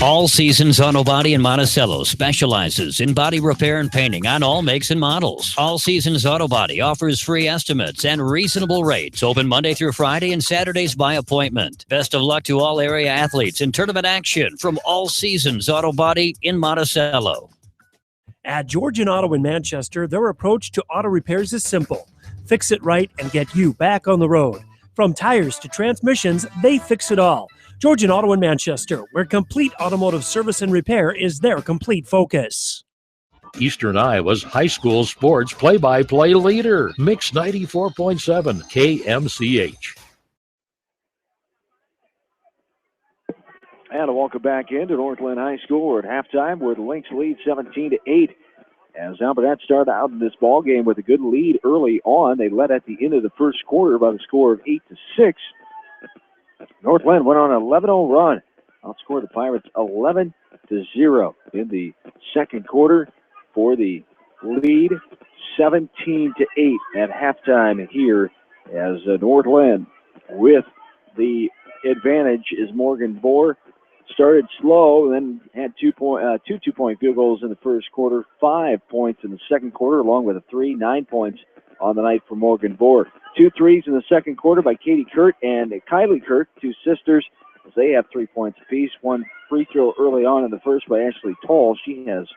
All Seasons Auto Body in Monticello specializes in body repair and painting on all makes and models. All Seasons Auto Body offers free estimates and reasonable rates. Open Monday through Friday and Saturdays by appointment. Best of luck to all area athletes in tournament action from All Seasons Auto Body in Monticello. At Georgian Auto in Manchester, their approach to auto repairs is simple. Fix it right and get you back on the road. From tires to transmissions, they fix it all. Georgian Auto in Manchester, where complete automotive service and repair is their complete focus. Eastern Iowa's high school sports play-by-play leader, Mix 94.7 KMCH. And a welcome back into Northland High School. We're at halftime where the Lynx lead 17-8. As Alburnett started out in this ball game with a good lead early on, they led at the end of the first quarter by the score of 8-6. Northland went on an 11-0 run. Outscored the Pirates 11-0 in the second quarter for the lead, 17-8 at halftime here as Northland with the advantage is Morgan Bohr. Started slow, then had two two-point field goals in the first quarter, 5 points in the second quarter, along with 9 points on the night for Morgan Bohr. 2 threes in the second quarter by Katie Kurt and Kylie Kurt, two sisters, as they have 3 points apiece. One free throw early on in the first by Ashley Toll. She has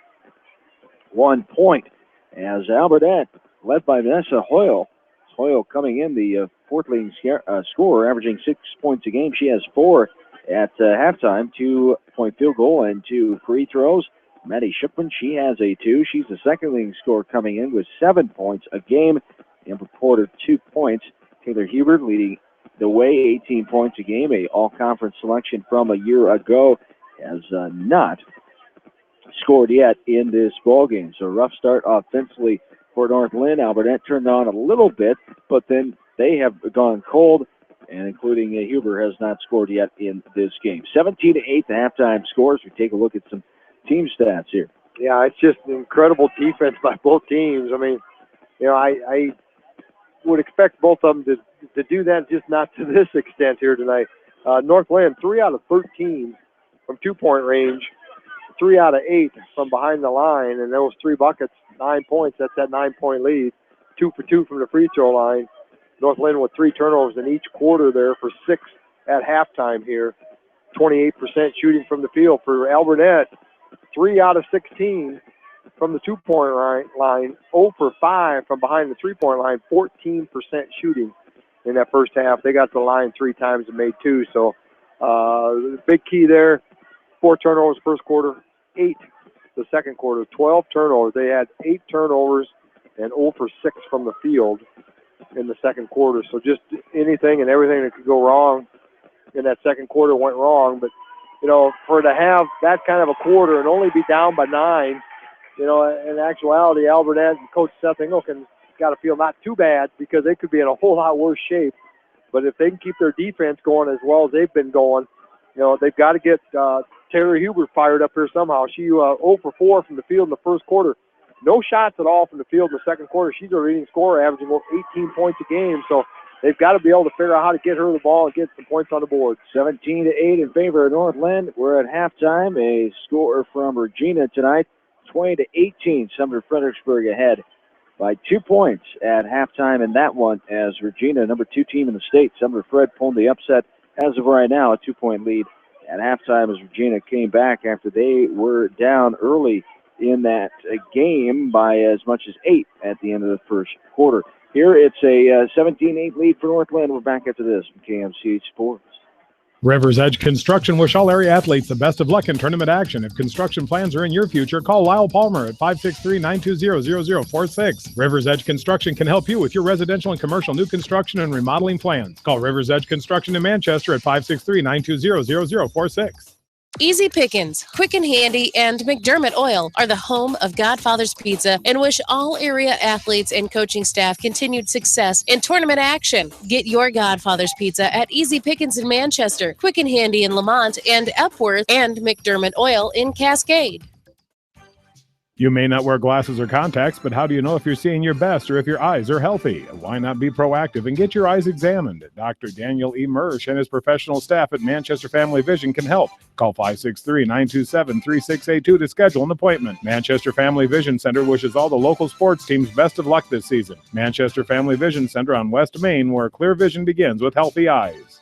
1 point. As Alburnett, led by Vanessa Hoyle. Hoyle coming in the fourth leading scorer, averaging 6 points a game. She has 4 at halftime, 2-point field goal and 2 free throws. Maddie Shipman, she has a 2. She's the second leading scorer coming in with 7 points a game. And reported 2 points. Taylor Hubert leading the way, 18 points a game. A all-conference selection from a year ago, has not scored yet in this ball game. So rough start offensively for Northland. Alburnett turned on a little bit, but then they have gone cold, and including Huber has not scored yet in this game. 17-8 the halftime scores. We take a look at some team stats here. Yeah, it's just incredible defense by both teams. I mean, you know, I would expect both of them to do that, just not to this extent here tonight. Northland, 3 out of 13 from 2-point range. 3 out of 8 from behind the line, and those 3 buckets, 9 points. That's that 9-point lead. 2 for 2 from the free throw line. North Linn with 3 turnovers in each quarter there for 6 at halftime here. 28% shooting from the field for Alburnett. 3 out of 16 from the 2-point line. 0 for 5 from behind the 3-point line. 14% shooting in that first half. They got to the line 3 times and made 2. So the big key there. 4 turnovers first quarter, 8 the second quarter. 12 turnovers. They had 8 turnovers and 0 for 6 from the field in the second quarter. So just anything and everything that could go wrong in that second quarter went wrong. But, you know, for to have that kind of a quarter and only be down by 9, you know, in actuality, Alburnett and Coach Seth Engelken's got to feel not too bad because they could be in a whole lot worse shape. But if they can keep their defense going as well as they've been going, you know, they've got to get Taylor Huber fired up here somehow. She 0 for 4 from the field in the first quarter. No shots at all from the field in the second quarter. She's a leading scorer, averaging about 18 points a game. So they've got to be able to figure out how to get her the ball and get some points on the board. 17-8 in favor of North Linn. We're at halftime. A score from Regina tonight, 20-18. Sumner Fredericksburg ahead by 2 points at halftime in that one as Regina, number 2 team in the state. Sumner Fred pulling the upset as of right now, a 2-point lead at halftime as Regina came back after they were down early in that game by as much as 8 at the end of the first quarter. Here it's a 17-8 lead for North Linn. We're back after this from KMC Sports. Rivers Edge Construction wish all area athletes the best of luck in tournament action. If construction plans are in your future, call Lyle Palmer at 563-920-0046. Rivers Edge Construction can help you with your residential and commercial new construction and remodeling plans. Call Rivers Edge Construction in Manchester at 563-920-0046. Easy Pickens, Quick and Handy, and McDermott Oil are the home of Godfather's Pizza and wish all area athletes and coaching staff continued success in tournament action. Get your Godfather's Pizza at Easy Pickens in Manchester, Quick and Handy in Lamont, and Epworth, and McDermott Oil in Cascade. You may not wear glasses or contacts, but how do you know if you're seeing your best or if your eyes are healthy? Why not be proactive and get your eyes examined? Dr. Daniel E. Mersch and his professional staff at Manchester Family Vision can help. Call 563-927-3682 to schedule an appointment. Manchester Family Vision Center wishes all the local sports teams best of luck this season. Manchester Family Vision Center on West Main, where clear vision begins with healthy eyes.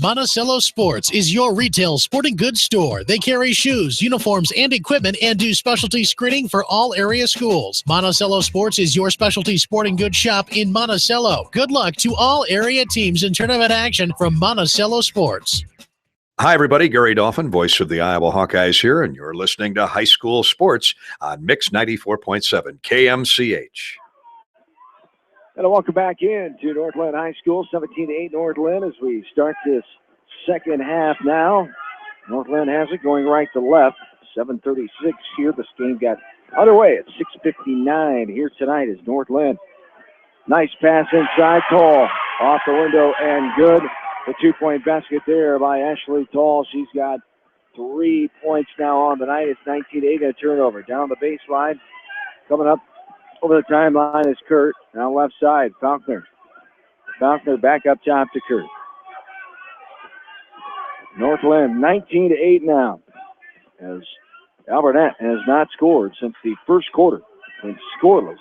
Monticello Sports is your retail sporting goods store. They carry shoes, uniforms, and equipment and do specialty screening for all area schools. Monticello Sports is your specialty sporting goods shop in Monticello. Good luck to all area teams in tournament action from Monticello Sports. Hi, everybody. Gary Dolphin, voice of the Iowa Hawkeyes here, and you're listening to High School Sports on Mix 94.7 KMCH. And welcome back in to North Linn High School, 17-8 North Linn as we start this second half now. North Linn has it going right to left. 7:36 here. This game got underway at 6:59 here tonight as North Linn. Nice pass inside, Tall. Off the window and good. The 2-point basket there by Ashley Tall. She's got 3 points now on the night. It's 19-8 a turnover. Down the baseline. Coming up over the timeline is Kurt. Now left side, Faulkner. Faulkner back up top to Kurt. North Linn 19-8 now. As Alburnett has not scored since the first quarter. Been scoreless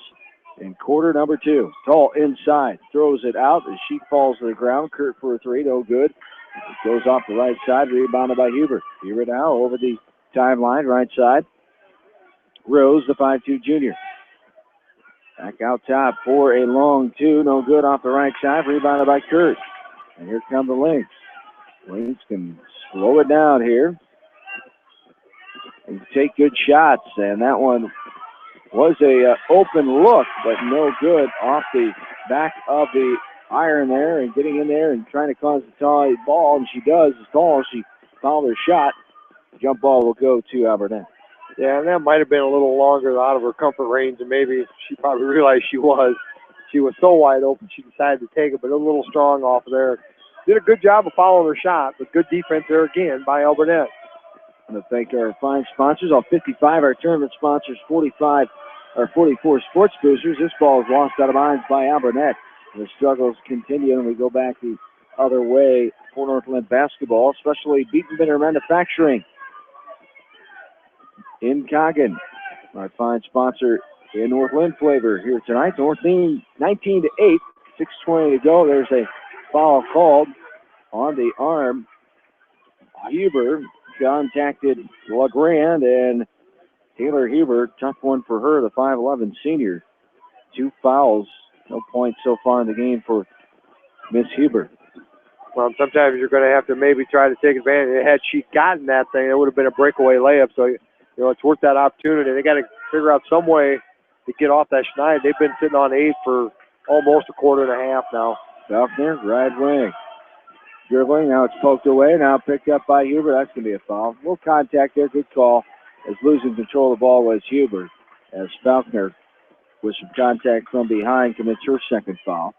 in quarter number 2. Tall inside. Throws it out as she falls to the ground. Kurt for a 3. No good. It goes off the right side. Rebounded by Huber. Huber now over the timeline. Right side. Rose, the 5'2 junior. Back out top for a long 2. No good off the right side. Rebounded by Kurt. And here come the Lynx. Lynx can slow it down here and take good shots. And that one was a open look, but no good off the back of the iron there and getting in there and trying to cause the Tall ball. And she does. It's Tall. She fouled her shot. Jump ball will go to Alburnett. Yeah, and that might have been a little longer out of her comfort range, and maybe she probably realized she was. She was so wide open, she decided to take it, but a little strong off of there. Did a good job of following her shot, but good defense there again by Alburnett. I want to thank our fine sponsors, all 55, our tournament sponsors, 44 sports boosters. This ball is lost out of bounds by Alburnett. The struggles continue, and we go back the other way for North Linn basketball, especially Beaton Bitter Manufacturing. in Coggin. Our fine sponsor in North Linn flavor here tonight. North Linn 19-8, 6:20 to go. There's a foul called on the arm. Huber contacted LeGrand, and Taylor Huber, tough one for her, the 5'11 senior. 2 fouls, no points so far in the game for Miss Huber. Well, sometimes you're going to have to maybe try to take advantage. Had she gotten that thing, it would have been a breakaway layup. So, it's worth that opportunity. They got to figure out some way to get off that Schneid. They've been sitting on 8 for almost a quarter and a half now. Falkner, right wing. Dribbling, now it's poked away, now picked up by Huber. That's going to be a foul. Little contact there, good call. As losing control of the ball was Huber, as Falkner, with some contact from behind, commits her second foul.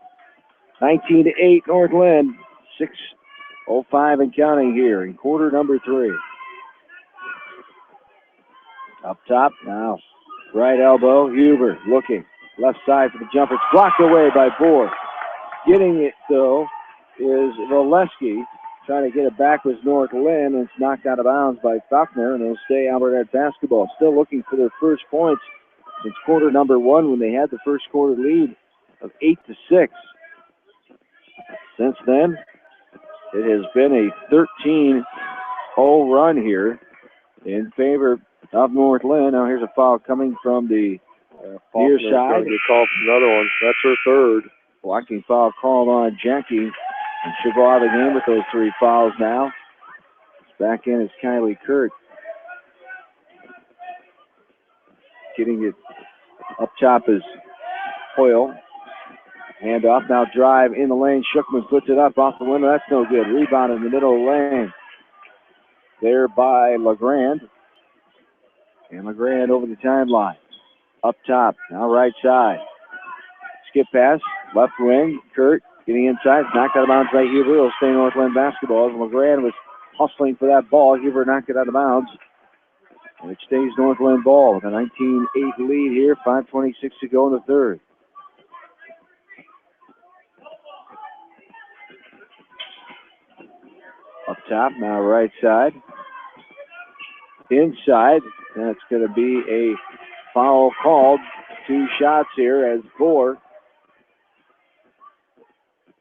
19-8 North Linn, 6:05 and counting here in quarter number 3. Up top now, right elbow, Huber looking. Left side for the jumper. It's blocked away by Bohr. Getting it, though, is Valesky. Trying to get it back was North Linn, and it's knocked out of bounds by Falkner, and it'll stay Alburnett basketball. Still looking for their first points since quarter number 1 when they had the first quarter lead of 8-6. Since then, it has been a 13-0 run here in favor of North Linn. Now here's a foul coming from the near side. Get called for another one. That's her third. Blocking foul called on Jackie. And she'll go out of the game with those 3 fouls now. Back in is Kylie Kurt. Getting it up top is Hoyle. Hand off, now drive in the lane. Shookman puts it up off the window. That's no good. Rebound in the middle of the lane. There by LeGrand. And LeGrand over the timeline. Up top, now right side. Skip pass, left wing. Kurt getting inside. Knocked out of bounds by Huber. It'll stay North Linn basketball. As LeGrand was hustling for that ball, Huber knocked it out of bounds. And it stays North Linn ball with a 19-8 lead here. 5:26 to go in the third. Up top, now right side. Inside, and it's going to be a foul called. 2 shots here as Bohr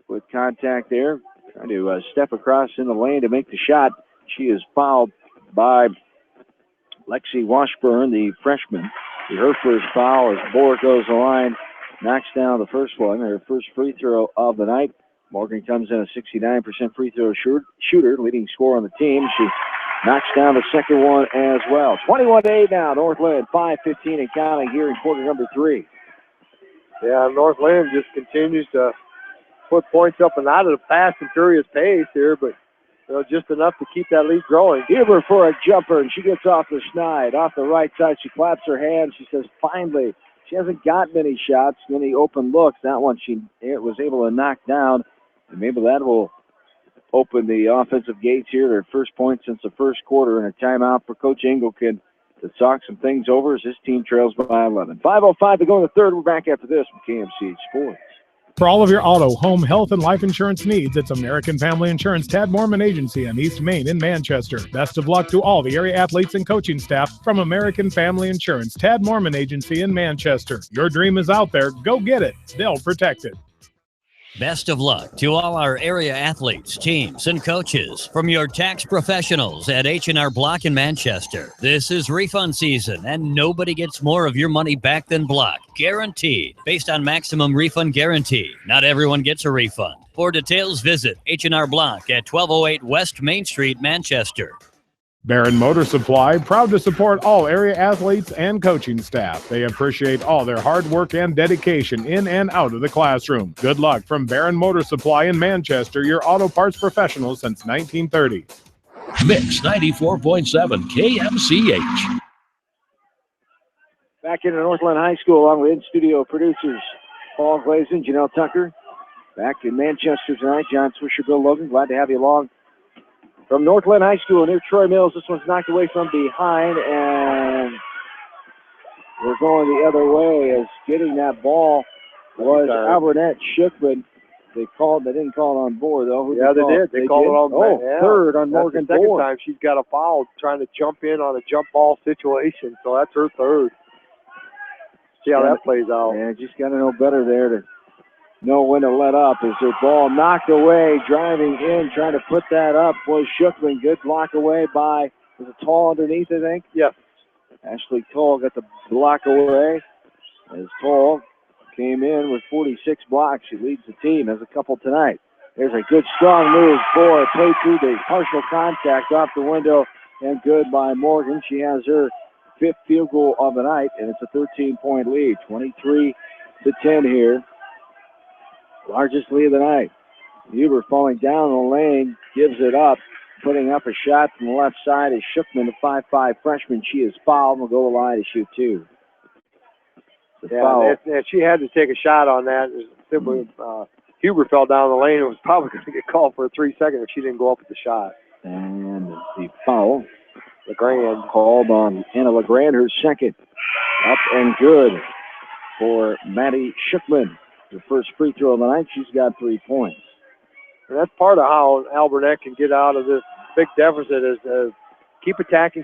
with contact there. Trying to step across in the lane to make the shot. She is fouled by Lexi Washburn, the freshman. Her first foul as Bohr goes the line, knocks down the first one, her first free throw of the night. Morgan comes in a 69% free throw shooter, leading scorer on the team. She knocks down the second one as well. 21-8 now, North Linn, 5:15 and counting here in quarter number 3. Yeah, North Linn just continues to put points up and out at a fast and furious pace here, but just enough to keep that lead growing. Huber for a jumper, and she gets off the Schneid. Off the right side, she claps her hands. She says, finally. She hasn't got many shots, many open looks. That one she was able to knock down, and maybe that will open the offensive gates here. Their first point since the first quarter, and a timeout for Coach Engelken to talk some things over as his team trails by 11. 5:05 to go in the third. We're back after this from KMCH Sports. For all of your auto, home, health, and life insurance needs, it's American Family Insurance Tad Mormon Agency on East Main in Manchester. Best of luck to all the area athletes and coaching staff from American Family Insurance Tad Mormon Agency in Manchester. Your dream is out there. Go get it. They'll protect it. Best of luck to all our area athletes, teams, and coaches from your tax professionals at H&R Block in Manchester. This is refund season, and nobody gets more of your money back than Block. Guaranteed. Based on maximum refund guarantee. Not everyone gets a refund. For details, visit H&R Block at 1208 West Main Street, Manchester. Barron Motor Supply, proud to support all area athletes and coaching staff. They appreciate all their hard work and dedication in and out of the classroom. Good luck from Barron Motor Supply in Manchester, your auto parts professional since 1930. Mix 94.7 KMCH. Back into North Linn High School along with in-studio producers Paul Glazen, Janelle Tucker. Back in Manchester tonight, John Swisher, Bill Logan. Glad to have you along. From North Linn High School near Troy Mills, this one's knocked away from behind, and we're going the other way as getting that ball was Alburnett. Shookman They didn't call it on board, though. Yeah, they did. They called it on third on That's Morgan the second Bohr. time she's got a foul trying to jump in on a jump ball situation, so that's her third. See how that plays out. Yeah, just got to know better there to know when to let up. As their ball knocked away, driving in, trying to put that up was Shookman. Good block away by, was it Tall underneath, I think? Yes. Ashley Tall got the block away as Tall came in with 46 blocks. She leads the team, has a couple tonight. There's a good strong move for a play through the partial contact off the window and good by Morgan. She has her 5th field goal of the night, and it's a 13-point lead, 23-10 here. Largest lead of the night. Huber falling down the lane, gives it up, putting up a shot from the left side is Shookman, the 5'5 freshman. She is fouled and will go to the line to shoot 2. Yeah, she had to take a shot on that. Simply, Huber fell down the lane and was probably going to get called for a 3-second if she didn't go up with the shot. And the foul. LeGrand called on Anna LeGrand, her second. Up and good for Maddie Shookman. Her first free throw of the night. She's got 3 points. And that's part of how Alburnett can get out of this big deficit is keep attacking,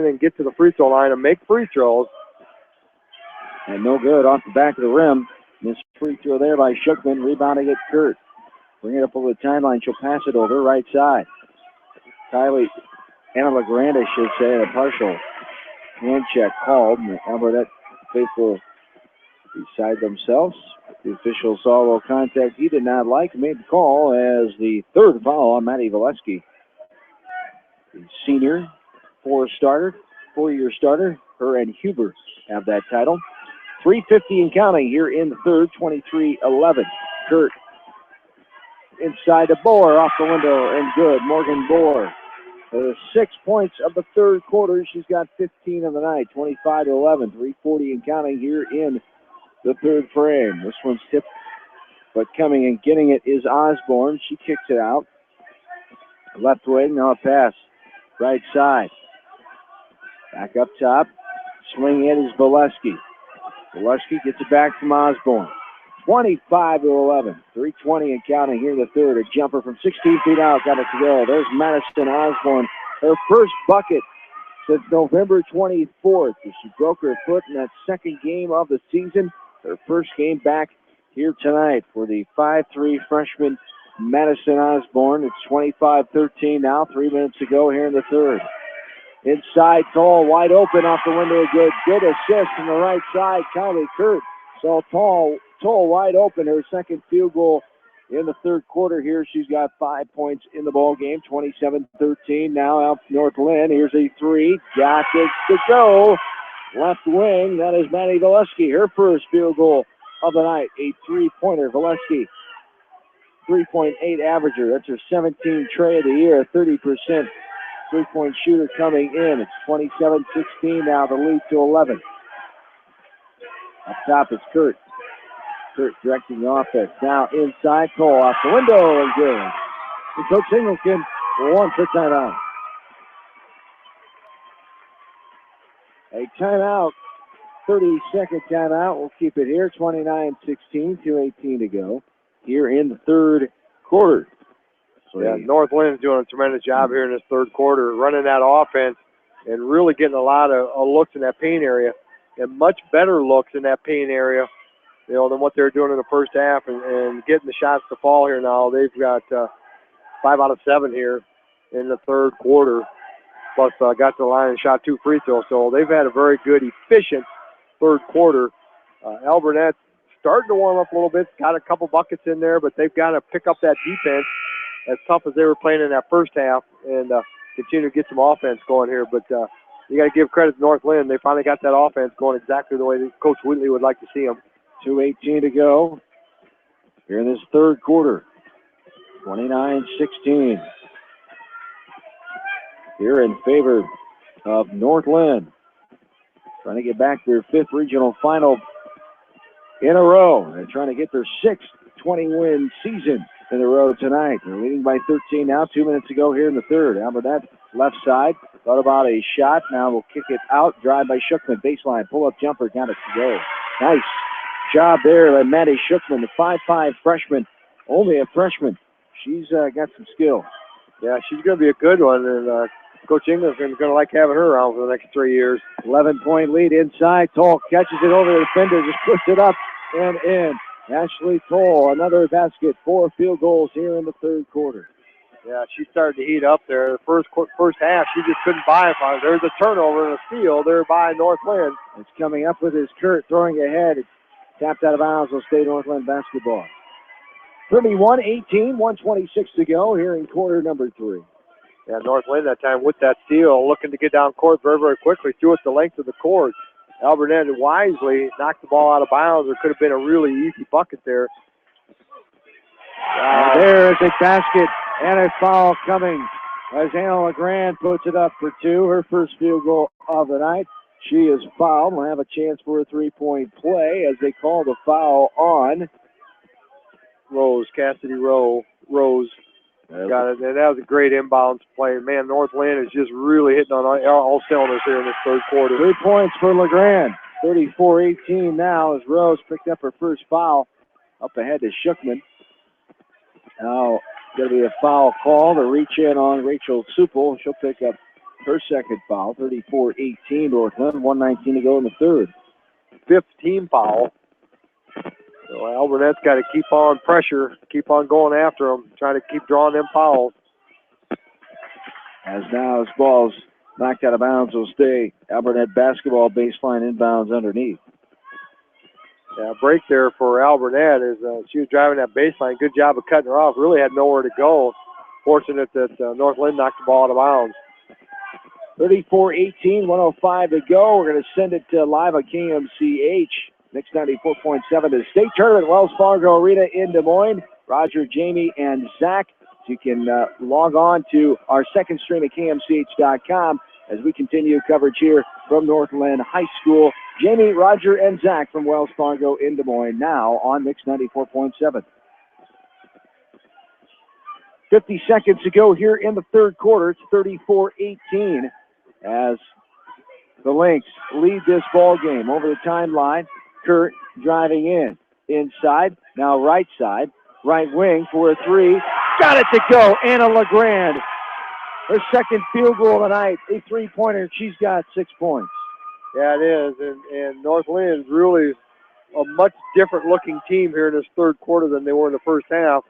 and get to the free throw line and make free throws. And no good off the back of the rim. Missed free throw there by Shookman, rebounding it Kurt. Bring it up over the timeline. She'll pass it over right side. Kylie, Anna LeGrand, I should say, a partial hand check called. And the Alburnett faithful beside themselves. The official saw a little contact he did not like, made the call as the third foul on Maddie Valesky. The senior, 4-year starter. Her and Huber have that title. 3:50 and counting here in the third, 23-11. Kurt inside to Bohr, off the window, and good. Morgan Bohr. 6 points of the third quarter. She's got 15 of the night, 25-11. 3:40 and counting here in the third frame. This one's tipped, but coming and getting it is Osborne. She kicks it out. Left wing, now a pass. Right side. Back up top. Swinging it is Valesky. Valesky gets it back from Osborne. 25-11. 3:20 and counting here in the third. A jumper from 16 feet out. Got it to go. There's Madison Osborne. Her first bucket since November 24th. She broke her foot in that second game of the season. Her first game back here tonight for the 5'3 freshman Madison Osborne. It's 25-13 now. 3 minutes to go here in the third. Inside, Tall wide open off the window. Good assist from the right side. Kylie Kurt saw Tall wide open. Her second field goal in the third quarter here. She's got 5 points in the ball game. 27-13 now out North Linn. Here's a 3. Got it to go. Left wing. That is Maddie Valesky. Her first field goal of the night. A 3-pointer. Valesky, 3.8 averager. That's her 17th tray of the year. 30% three-point shooter coming in. It's 27-16 now. The lead to 11. Up top is Kurt. Kurt directing the offense. Now inside, Cole off the window and good. And Coach Singleton will one for timeout. A timeout, 30-second timeout. We'll keep it here. 29-16, 2:18 to go here in the third quarter. So yeah, North Lynn's doing a tremendous job here in this third quarter, running that offense and really getting a lot of looks in that paint area, and much better looks in that paint area, you know, than what they were doing in the first half, and getting the shots to fall here now. They've got 5 out of 7 here in the third quarter, plus got to the line and shot 2 free throws. So they've had a very good, efficient third quarter. Alburnett starting to warm up a little bit, got a couple buckets in there, but they've got to pick up that defense as tough as they were playing in that first half and continue to get some offense going here. But you got to give credit to North Linn. They finally got that offense going exactly the way that Coach Wheatley would like to see them. 2:18 to go here in this third quarter. 29-16. Here in favor of North Linn. Trying to get back their 5th regional final in a row. They're trying to get their 6th 20-win season in a row tonight. They're leading by 13 now. 2 minutes to go here in the third. Alburnett left side. Thought about a shot. Now we'll kick it out. Drive by Shookman. Baseline. Pull-up jumper. Got it to go. Nice job there by Maddie Shookman, the 5'5 freshman, only a freshman. She's got some skill. Yeah, she's going to be a good one, and Coach Inglison's going to like having her around for the next 3 years. 11-point lead inside. Toll catches it over the defender, just puts it up and in. Ashley Toll, another basket, 4 field goals here in the third quarter. Yeah, she started to heat up there. The first half, she just couldn't buy it. There's a turnover and a steal there by Northland. It's coming up with his Kurt throwing ahead. It's tapped out of bounds. Will stay Northland basketball. 31-18, 1:26 to go here in quarter number 3. Yeah, Northland that time with that steal, looking to get down court very, very quickly, threw it the length of the court. Alburnett wisely knocked the ball out of bounds. There could have been a really easy bucket there. There's a basket and a foul coming as Anna LeGrand puts it up for 2, her first field goal of the night. She is fouled. Will have a chance for a 3-point play as they call the foul on Cassidy Rose. Got it. And that was a great inbounds play. Man, Northland is just really hitting on all cylinders here in this third quarter. 3 points for LeGrand. 34-18 now as Rose picked up her first foul up ahead to Shookman. Now going to be a foul call to reach in on Rachel Supel. She'll pick up her second foul. 34-18 Northland. 1:19 to go in the third. 5th team foul. So Alburnett's got to keep on pressure, keep on going after them, trying to keep drawing them fouls. As now this ball's knocked out of bounds, will stay Alburnett basketball, baseline inbounds underneath. Yeah, break there for Alburnett as she was driving that baseline. Good job of cutting her off. Really had nowhere to go. Fortunate that Northland knocked the ball out of bounds. 34-18, 1:05 to go. We're going to send it live on KMCH. Mix 94.7 the state tournament, Wells Fargo Arena in Des Moines. Roger, Jamie, and Zach. So you can log on to our second stream at KMCH.com as we continue coverage here from Northland High School. Jamie, Roger, and Zach from Wells Fargo in Des Moines now on Mix 94.7. 50 seconds to go here in the third quarter. It's 34-18 as the Lynx lead this ball game over the timeline. Kurt driving in. Inside, now right side. Right wing for a 3. Got it to go. Anna LeGrand. Her second field goal of the night. A 3-pointer. She's got 6 points. Yeah, it is. And Northland is really a much different looking team here in this third quarter than they were in the first half.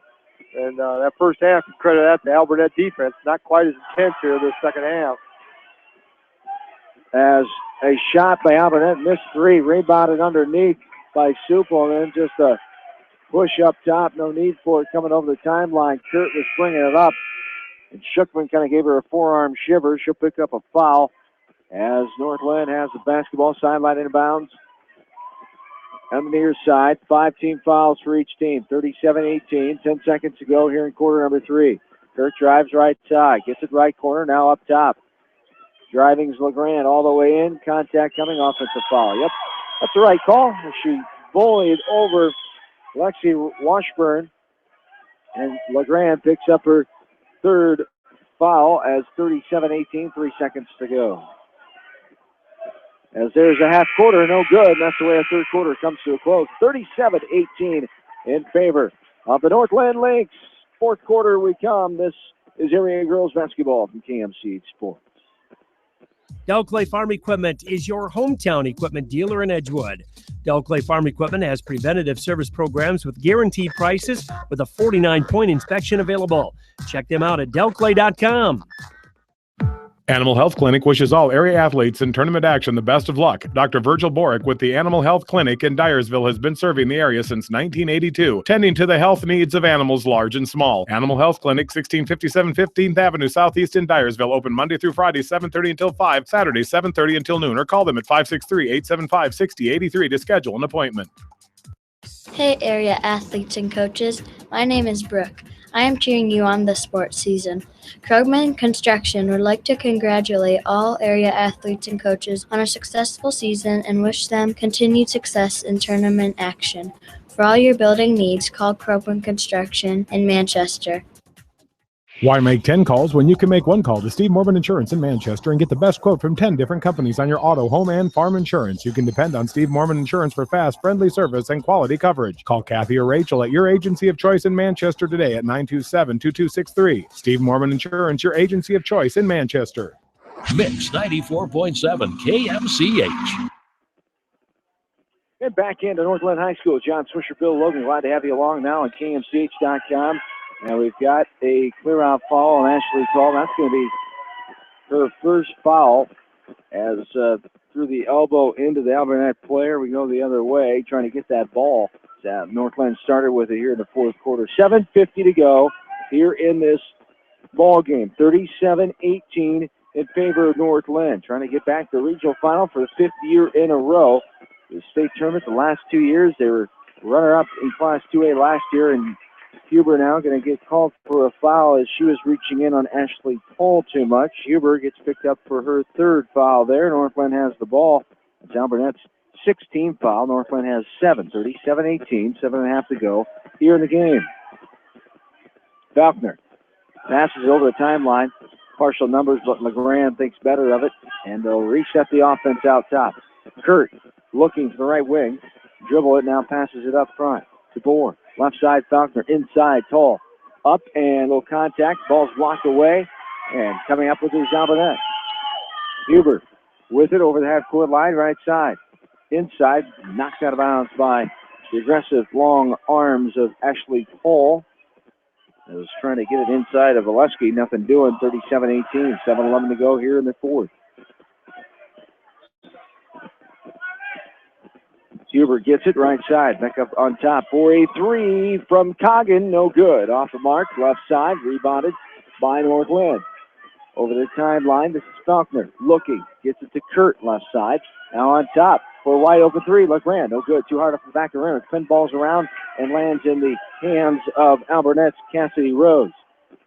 And that first half, you credit that to Alburnett defense. Not quite as intense here this second half. As a shot by Alburnett, missed 3, rebounded underneath by Supel, and then just a push up top. No need for it coming over the timeline. Kurt was bringing it up, and Shookman kind of gave her a forearm shiver. She'll pick up a foul as Northland has the basketball, sideline inbounds. On the near side, 5 team fouls for each team. 37-18, 10 seconds to go here in quarter number 3. Kurt drives right side, gets it right corner, now up top. Driving's LeGrand all the way in. Contact coming, offensive foul. Yep, that's the right call. She bullied over Lexi Washburn. And LeGrand picks up her third foul as 37-18, 3 seconds to go. As there's a half quarter, no good. And that's the way a third quarter comes to a close. 37-18 in favor of the Northland Lynx. Fourth quarter we come. This is area girls basketball from KMC Sports. Del Clay Farm Equipment is your hometown equipment dealer in Edgewood. Del Clay Farm Equipment has preventative service programs with guaranteed prices with a 49-point inspection available. Check them out at delclay.com. Animal Health Clinic wishes all area athletes in tournament action the best of luck. Dr. Virgil Borick with the Animal Health Clinic in Dyersville has been serving the area since 1982, tending to the health needs of animals large and small. Animal Health Clinic, 1657 15th Avenue Southeast in Dyersville, open Monday through Friday, 7:30 until 5, Saturday, 7:30 until noon, or call them at 563-875-6083 to schedule an appointment. Hey area athletes and coaches, my name is Brooke. I am cheering you on this sports season. Krugman Construction would like to congratulate all area athletes and coaches on a successful season and wish them continued success in tournament action. For all your building needs, call Krugman Construction in Manchester. Why make 10 calls when you can make one call to Steve Mormon Insurance in Manchester and get the best quote from 10 different companies on your auto, home, and farm insurance? You can depend on Steve Mormon Insurance for fast, friendly service and quality coverage. Call Kathy or Rachel at your agency of choice in Manchester today at 927-2263. Steve Mormon Insurance, your agency of choice in Manchester. Mix 94.7 KMCH. And back into Northland High School. John Swisher, Bill Logan, glad to have you along now on KMCH.com. And we've got a clear-out foul on Ashley Tall. That's going to be her first foul as through the elbow into the Alburnett player. We go the other way, trying to get that ball. Northland started with it here in the fourth quarter. 7:50 to go here in this ball game. 37-18 in favor of Northland. Trying to get back to the regional final for the fifth year in a row. The state tournament, the last 2 years, they were runner-up in Class 2A last year, and Huber now going to get called for a foul as she was reaching in on Ashley Paul too much. Huber gets picked up for her third foul there. Northland has the ball. It's Alburnett's 16th foul. Northland has 7. 37-18, 7.5 to go here in the game. Falconer passes over the timeline. Partial numbers, but LeGrand thinks better of it, and they'll reset the offense out top. Kurt looking for the right wing. Dribble it, now passes it up front to Bohr. Left side, Falconer inside, Tall. Up and a little contact. Ball's blocked away. And coming up with his Alburnett. Huber with it over the half-court line, right side. Inside, knocked out of bounds by the aggressive long arms of Ashley Paul. I was trying to get it inside of Valesky. Nothing doing. 37-18. 7:11 to go here in the fourth. Huber gets it right side. Back up on top for a three from Coggin. No good. Off the mark. Left side. Rebounded by Northland. Over the timeline. This is Falconer looking. Gets it to Kurt. Left side. Now on top for a wide open three. LeGrand. No good. Too hard off the back of the rim. It pinballs around and lands in the hands of Alburnett's Cassidy Rose.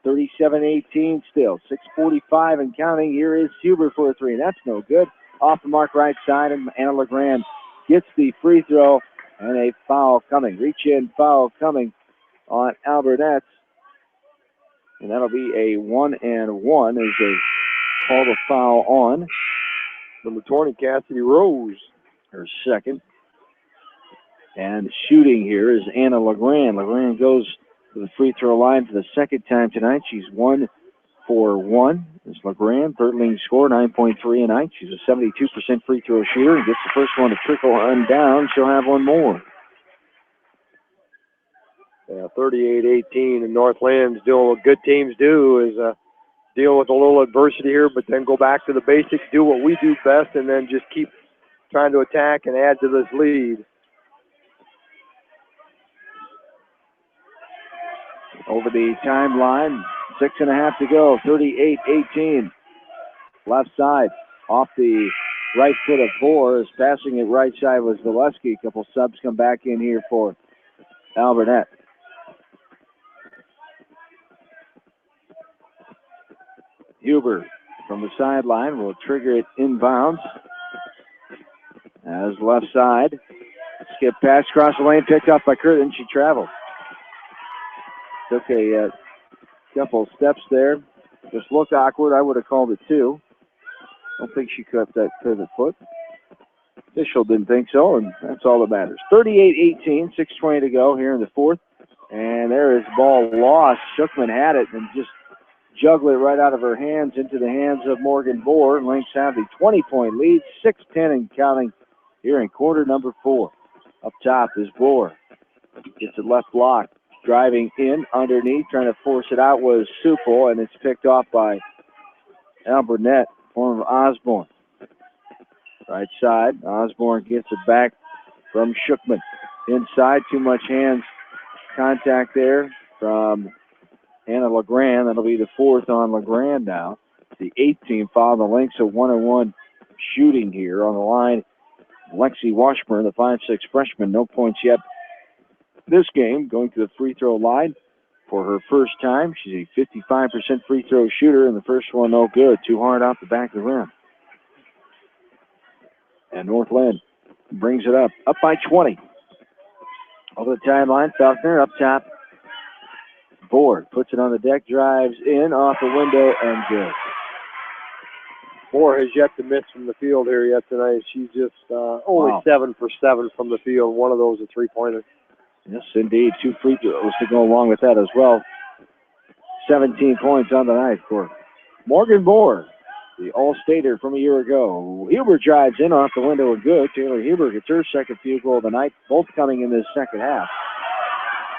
37-18 still. 6:45 and counting. Here is Huber for a three. That's no good. Off the mark right side. And Anna LeGrand gets the free throw and a foul coming. Reach in foul coming on Alburnett. And that'll be a 1-and-1 as they call the foul on Number 20, Cassidy Rose. Her second. And shooting here is Anna LeGrand. LeGrand goes to the free throw line for the second time tonight. She's 1 for 1. It's LeGrand, third leading score, 9.3 a night. She's a 72% free throw shooter and gets the first one to trickle on down. She'll have one more. Yeah, 38-18, and Northland's doing what good teams do, is deal with a little adversity here, but then go back to the basics, do what we do best, and then just keep trying to attack and add to this lead. Over the timeline, 6.5 to go, 38-18. Left side, off the right foot of Bohr, passing it right side was Valesky. A couple subs come back in here for Alburnett. Huber from the sideline will trigger it inbounds. As left side, skip pass across the lane, picked up by Kurt, and she traveled. Took a couple steps there. Just looked awkward. I would have called it two. Don't think she cut that pivot foot. Official didn't think so, and that's all that matters. 38-18, 6:20 to go here in the fourth. And there is the ball lost. Shookman had it and just juggled it right out of her hands into the hands of Morgan Bohr. Lynx have the 20-point lead, 6:10 and counting here in quarter number 4. Up top is Bohr. Gets it left block. Driving in underneath, trying to force it out was Supel, and it's picked off by Alburnett, form of Osborne. Right side, Osborne gets it back from Shookman. Inside, too much hands contact there from Anna LeGrand. That'll be the fourth on LeGrand now. The 18th foul on the Lynx, a 1-on-1 shooting here on the line. Lexi Washburn, the 5'6" freshman, no points yet this game, going to the free throw line for her first time. She's a 55% free throw shooter, and the first one no good. Too hard off the back of the rim. And Northland brings it up by 20. Over the timeline, Falconer up top. Board puts it on the deck, drives in, off the window, and good. Moore has yet to miss from the field here yet tonight. She's just only 7 for 7 from the field. One of those a three-pointer. Yes, indeed. 2 free throws to go along with that as well. 17 points on the night for Morgan Moore, the All-Stater from a year ago. Huber drives in off the window and good. Taylor Huber gets her second field goal of the night, both coming in this second half.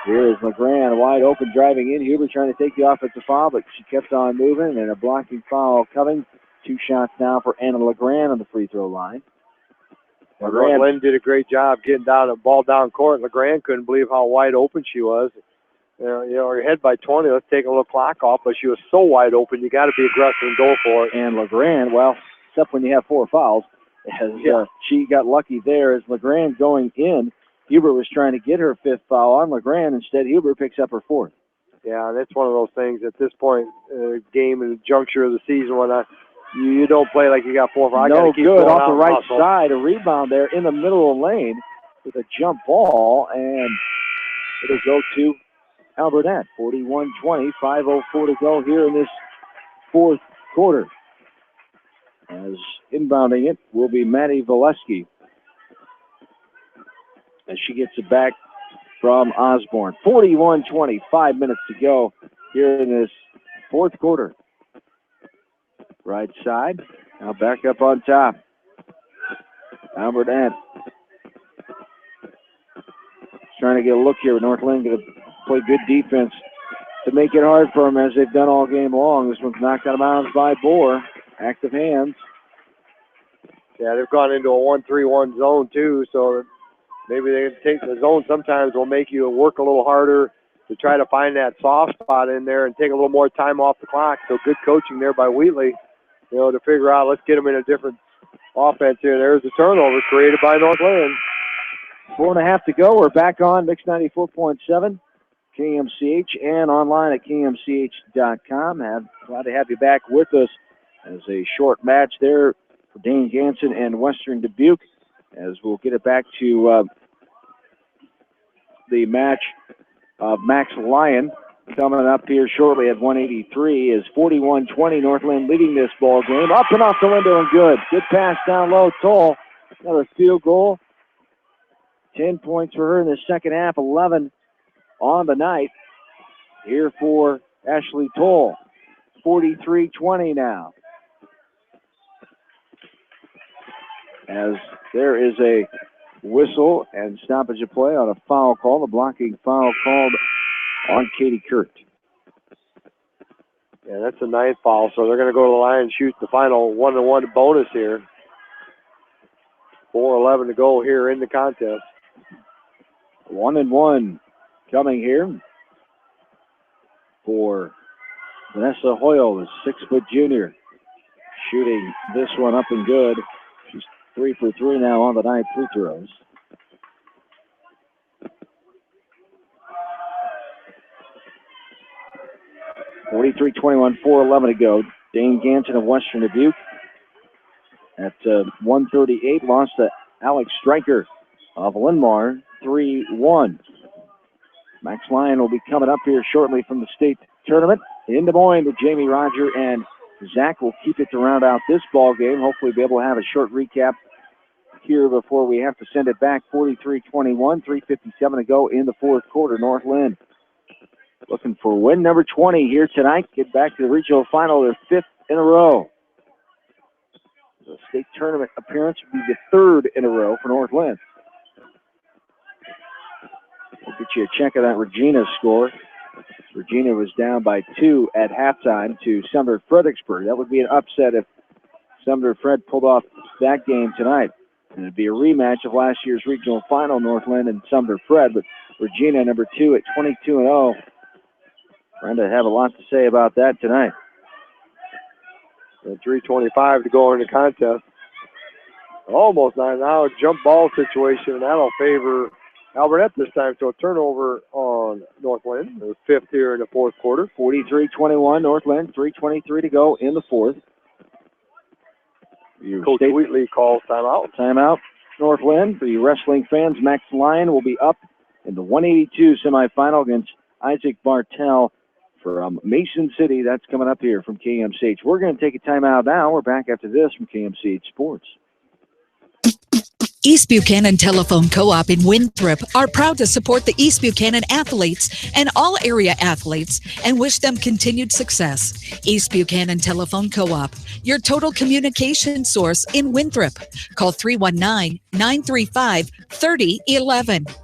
Here is LeGrand wide open driving in. Huber trying to take the offensive foul, but she kept on moving, and a blocking foul coming. 2 shots now for Anna LeGrand on the free throw line. Linn did a great job getting down the ball down court. LeGrand couldn't believe how wide open she was. You know, you're ahead by 20. Let's take a little clock off, but she was so wide open. You got to be aggressive and go for it. And LeGrand, well, except when you have 4 fouls, she got lucky there as LeGrand going in. Huber was trying to get her 5th foul on LeGrand. Instead, Huber picks up her 4th. Yeah, and it's one of those things at this point, game in the juncture of the season when you don't play like you got 4 fouls. No good off the right side. A rebound there in the middle of the lane with a jump ball, and it'll go to Alburnett. 41-20, 5:04 to go here in this 4th quarter. As inbounding it will be Maddie Valesky as she gets it back from Osborne. 41-20, 5 minutes to go here in this 4th quarter. Right side, now back up on top. Alburnett trying to get a look here. North Linn going to play good defense to make it hard for them as they've done all game long. This one's knocked out of bounds by Bohr. Active hands. Yeah, they've gone into a 1-3-1 zone too, so maybe they can take the zone sometimes will make you work a little harder to try to find that soft spot in there and take a little more time off the clock. So good coaching there by Wheatley, you know, to figure out let's get them in a different offense here. There's the turnover created by North Linn. 4.5 to go. We're back on Mix 94.7, KMCH, and online at KMCH.com. Glad to have you back with us as a short match there for Dane Ganson and Western Dubuque, as we'll get it back to the match of Max Lyon coming up here shortly at 183. Is 41-20, North Linn leading this ball game. Up and off the window and good. Good pass down low, Toll. Another field goal. 10 points for her in the second half, 11 on the night. Here for Ashley Toll. 43-20 now. As there is a whistle and stoppage of play on a foul call, the blocking foul called on Katie Kurt. Yeah, that's a 9th foul, so they're going to go to the line and shoot the final 1-1 bonus here. 4:11 to go here in the contest. 1-1 coming here for Vanessa Hoyle, the 6-foot junior, shooting this one up and good. She's 3 for 3 now on the night free throws. (43-21), 4:11 to go. Dane Ganson of Western Dubuque at 138 lost to Alex Stryker of Linmar 3-1. Max Lyon will be coming up here shortly from the state tournament in Des Moines with Jamie Roger, and Zach will keep it to round out this ball game. Hopefully be able to have a short recap here before we have to send it back. 43-21, 3:57 to go in the 4th quarter. North Linn looking for win number 20 here tonight. Get back to the regional final, their 5th in a row. The state tournament appearance would be the 3rd in a row for North Linn. We'll get you a check of that Regina score. Regina was down by 2 at halftime to Sumner Fredericksburg. That would be an upset if Sumner Fred pulled off that game tonight. And it'd be a rematch of last year's regional final, North Linn and Sumner Fred. But Regina, number 2 at 22-0. Trying to have a lot to say about that tonight. 3:25 to go in the contest. Almost now a jump ball situation, and that'll favor Alburnett this time. So a turnover on North Linn, the 5th here in the 4th quarter. 43-21, North Linn, 3:23 to go in the 4th. Coach Wheatley calls timeout. Timeout, North Linn. For you wrestling fans, Max Lyon will be up in the 182 semifinal against Isaac Bartel from Mason City. That's coming up here from KMCH. We're going to take a timeout now. We're back after this from KMCH Sports. East Buchanan Telephone Co-op in Winthrop are proud to support the East Buchanan athletes and all area athletes and wish them continued success. East Buchanan Telephone Co-op, your total communication source in Winthrop. Call 319-935-3011.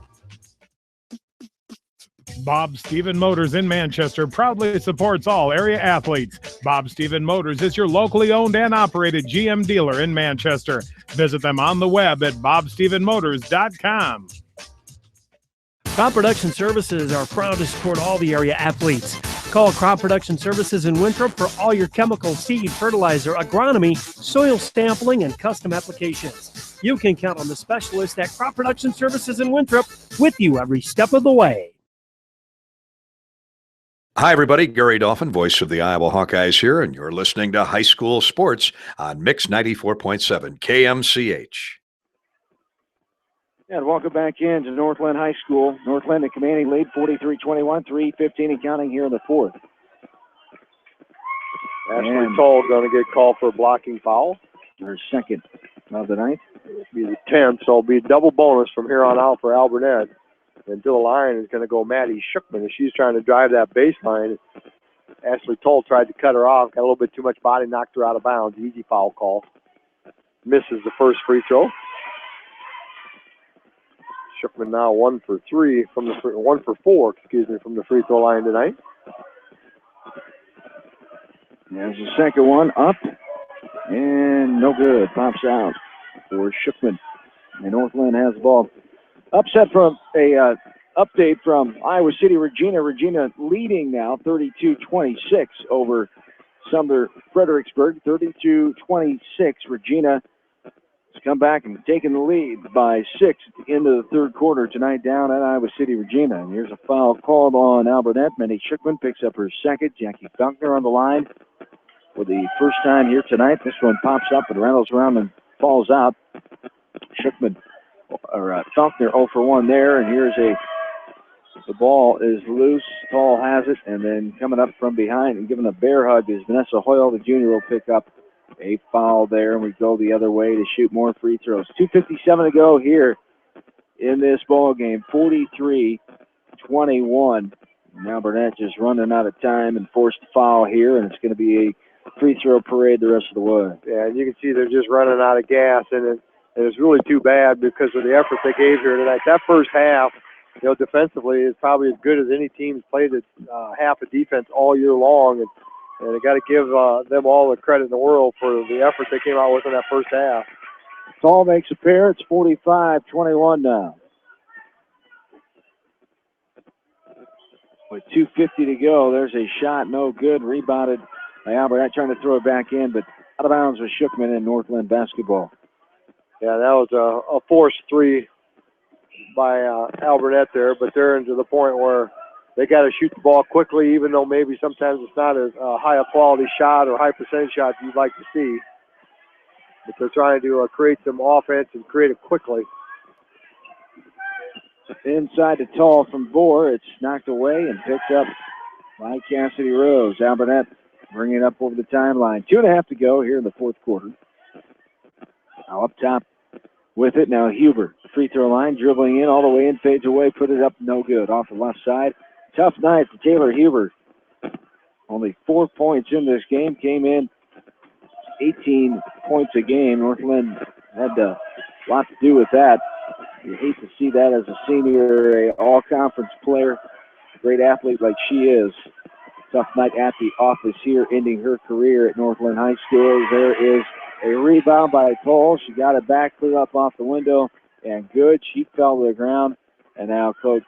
Bob Stephen Motors in Manchester proudly supports all area athletes. Bob Stephen Motors is your locally owned and operated GM dealer in Manchester. Visit them on the web at bobstephenmotors.com. Crop Production Services are proud to support all the area athletes. Call Crop Production Services in Winthrop for all your chemical, seed, fertilizer, agronomy, soil sampling, and custom applications. You can count on the specialists at Crop Production Services in Winthrop with you every step of the way. Hi, everybody. Gary Dolphin, voice of the Iowa Hawkeyes here, and you're listening to High School Sports on Mix 94.7 KMCH. And welcome back in to Northland High School. Northland, the commanding lead, 43-21, 3:15 and counting here in the fourth. Ashley Toll going to get called for a blocking foul. Her second of the night. It'll be the 10th, so it'll be a double bonus from here on out for Alburnett. And to the line is going to go Maddie Shookman. As she's trying to drive that baseline, Ashley Toll tried to cut her off, got a little bit too much body, knocked her out of bounds. Easy foul call. Misses the first free throw. Shookman now 1 for 4, from the free throw line tonight. There's the second one up, and no good. Pops out for Shookman. And Northland has the ball. Upset from update from Iowa City, Regina. Regina leading now 32-26 over Sumner Fredericksburg. 32-26. Regina has come back and taken the lead by 6 at the end of the third quarter tonight down at Iowa City, Regina. And here's a foul called on Alburnett. Manny Shookman picks up her second. Jackie Faulkner on the line for the first time here tonight. This one pops up and rattles around and falls out. Shookman. Faulkner 0 for 1 there, and the ball is loose. Tall has it, and then coming up from behind and giving a bear hug is Vanessa Hoyle. The junior will pick up a foul there, and we go the other way to shoot more free throws. 2:57 to go here in this ball game. 43-21. Now Burnett just running out of time and forced a foul here, and it's going to be a free throw parade the rest of the way. Yeah, and you can see they're just running out of gas, and it's really too bad because of the effort they gave here tonight. That first half, defensively is probably as good as any team's played at half of defense all year long, and they got to give them all the credit in the world for the effort they came out with in that first half. Tall makes a pair. It's 45-21 now. With 2:50 to go, there's a shot, no good. Rebounded by Alburnett, trying to throw it back in, but out of bounds with Shookman in Northland basketball. Yeah, that was a forced three by Alburnett there, but they're into the point where they got to shoot the ball quickly, even though maybe sometimes it's not as high a quality shot or high percentage shot you'd like to see. But they're trying to create some offense and create it quickly. Inside to Tall from Bohr. It's knocked away and picked up by Cassidy Rose. Alburnett bringing it up over the timeline. 2.5 to go here in the fourth quarter. Now up top with it. Now Huber, free throw line, dribbling in all the way in, fades away, put it up, no good. Off the left side. Tough night for Taylor Huber. Only 4 points in this game. Came in 18 points a game. Northland had a lot to do with that. You hate to see that as a senior, a all-conference player, great athlete like she is. Tough night at the office here, ending her career at Northland High School. There is a rebound by Toll. She got it back, clear up off the window, and good. She fell to the ground, and now Coach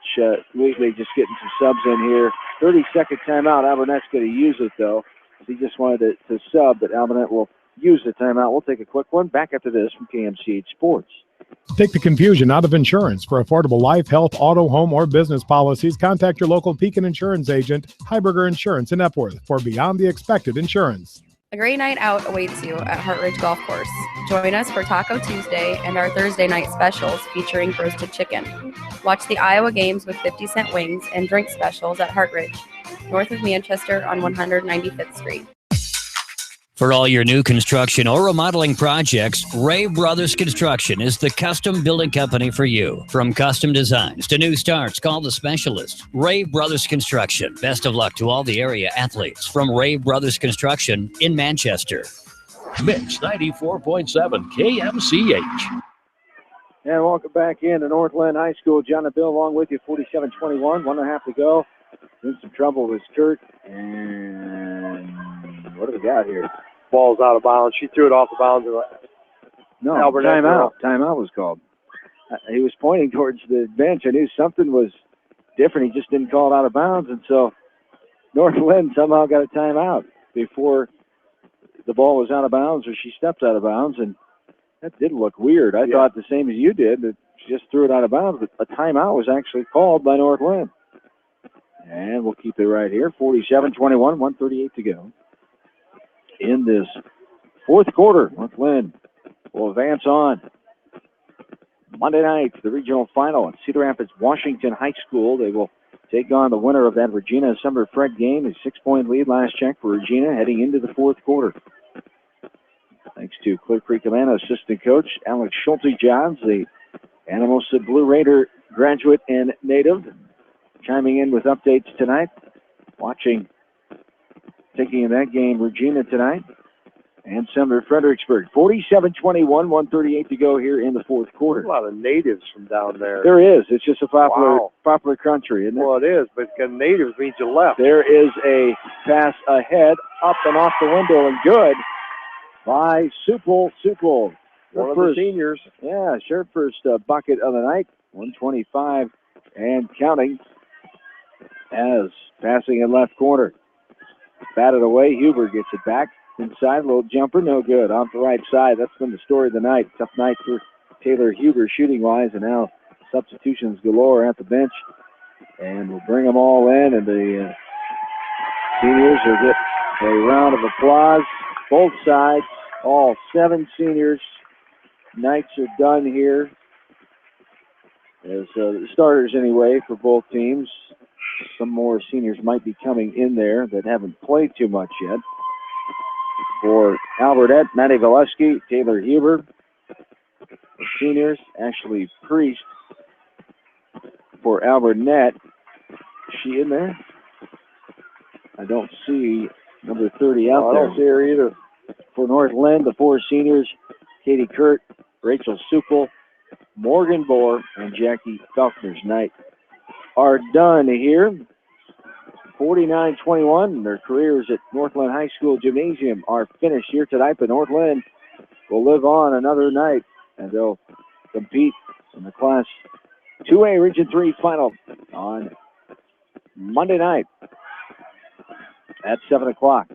Wheatley just getting some subs in here. 30-second timeout. Alburnett's going to use it, though. He just wanted to sub, but Alburnett will use the timeout. We'll take a quick one. Back after this from KMCH Sports. Take the confusion out of insurance. For affordable life, health, auto, home, or business policies, contact your local Pekin Insurance agent, Heiberger Insurance in Epworth, for beyond the expected insurance. A great night out awaits you at Hartridge Golf Course. Join us for Taco Tuesday and our Thursday night specials featuring roasted chicken. Watch the Iowa games with 50-cent wings and drink specials at Hartridge. north of Manchester on 195th Street. For all your new construction or remodeling projects, Ray Brothers Construction is the custom building company for you. From custom designs to new starts, call the specialist. Ray Brothers Construction. Best of luck to all the area athletes from Ray Brothers Construction in Manchester. Mix 94.7 KMCH. And welcome back into North Linn High School. John and Bill along with you, 47-21, 1.5 to go. In some trouble with Kurt. And what do we got here? Ball's out of bounds. She threw it off the bounds. No, Alburnett timeout. Timeout was called. He was pointing towards the bench. I knew something was different. He just didn't call it out of bounds. And so North Linn somehow got a timeout before the ball was out of bounds, or she stepped out of bounds. And that did look weird. I thought the same as you did, that she just threw it out of bounds. But a timeout was actually called by North Linn. And we'll keep it right here. 47-21, 1:38 to go. In this fourth quarter, North Linn will advance on. Monday night, the regional final at Cedar Rapids Washington High School. They will take on the winner of that Regina Summer Fred game. A 6-point lead last check for Regina heading into the fourth quarter. Thanks to Clear Creek Amana assistant coach Alex Schulte-Johns, the Anamosa Blue Raider graduate and native, chiming in with updates tonight. Taking in that game, Regina tonight and Sumner Fredericksburg. 47-21, 1:38 to go here in the fourth quarter. A lot of natives from down there. There is. It's just a popular country, isn't it? Well, it is, but natives means you left. There is a pass ahead, up and off the window, and good by Supel. One of the seniors. Yeah, her first bucket of the night. 125 and counting as passing in left corner. Batted away. Huber gets it back. Inside, little jumper, no good. Off the right side, that's been the story of the night. Tough night for Taylor Huber shooting-wise, and now substitutions galore at the bench. And we'll bring them all in, and the seniors will get a round of applause. Both sides, all 7 seniors. Nights are done here. As the starters, anyway, for both teams. Some more seniors might be coming in there that haven't played too much yet. For Alburnett, Maddie Valesky, Taylor Huber. The seniors, Ashley Priest. For Alburnett, is she in there? I don't see number 30 out there. I don't see her either. For North Linn, the 4 seniors, Katie Kurt, Rachel Supel, Morgan Bohr, and Jackie Faulkner's night are done here. 49-21. Their careers at North Linn High School Gymnasium are finished here tonight, but North Linn will live on another night, and they'll compete in the Class 2A Region 3 final on Monday night at 7 o'clock.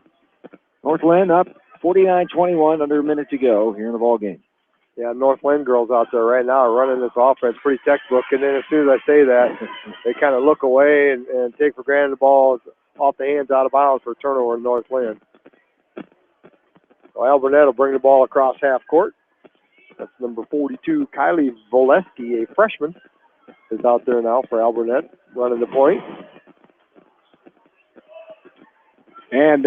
North Linn up 49-21, under a minute to go here in the ball game. Yeah, North Linn girls out there right now are running this offense pretty textbook, and then as soon as I say that, they kind of look away and take for granted the ball is off the hands out of bounds for a turnover in North Linn. So Alburnett will bring the ball across half court. That's number 42, Kylie Voleski, a freshman, is out there now for Alburnett, running the point. And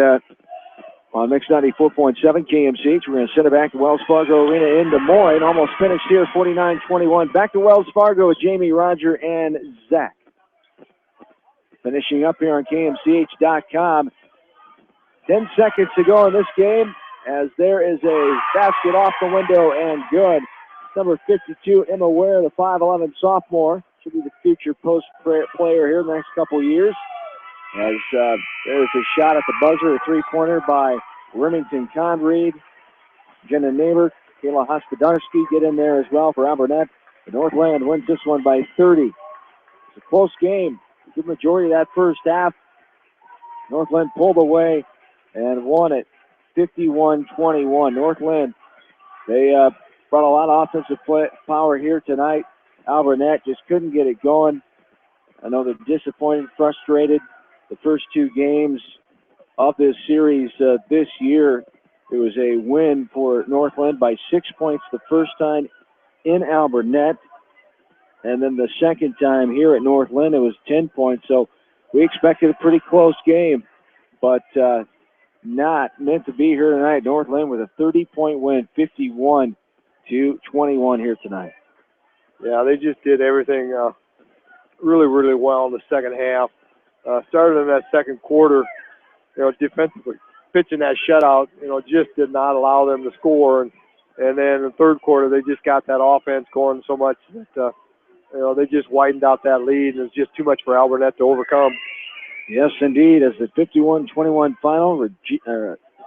on Mix 94.7 KMCH, we're going to send it back to Wells Fargo Arena in Des Moines. Almost finished here, 49-21. Back to Wells Fargo with Jamie, Roger, and Zach. Finishing up here on KMCH.com. 10 seconds to go in this game as there is a basket off the window and good. Number 52, Emma Ware, the 5'11 sophomore. Should be the future post player here in the next couple of years. As there's a shot at the buzzer, a three-pointer by Remington Conreed. Jenna Neighbor, Kayla Hospodarski get in there as well for Alburnett. The North Linn wins this one by 30. It's a close game. A good majority of that first half. North Linn pulled away and won it 51-21. North Linn, they brought a lot of offensive power here tonight. Alburnett just couldn't get it going. I know they're disappointed, frustrated. The first 2 games of this series this year, it was a win for North Linn by 6 points the first time in Alburnett. And then the second time here at North Linn, it was 10 points. So we expected a pretty close game, but not meant to be here tonight. North Linn with a 30-point win, 51-21 here tonight. Yeah, they just did everything really, really well in the second half. Started in that second quarter, defensively pitching that shutout, just did not allow them to score. And then in the third quarter, they just got that offense going so much that, they just widened out that lead, and it was just too much for Alburnett to overcome. Yes, indeed. As the 51-21 final,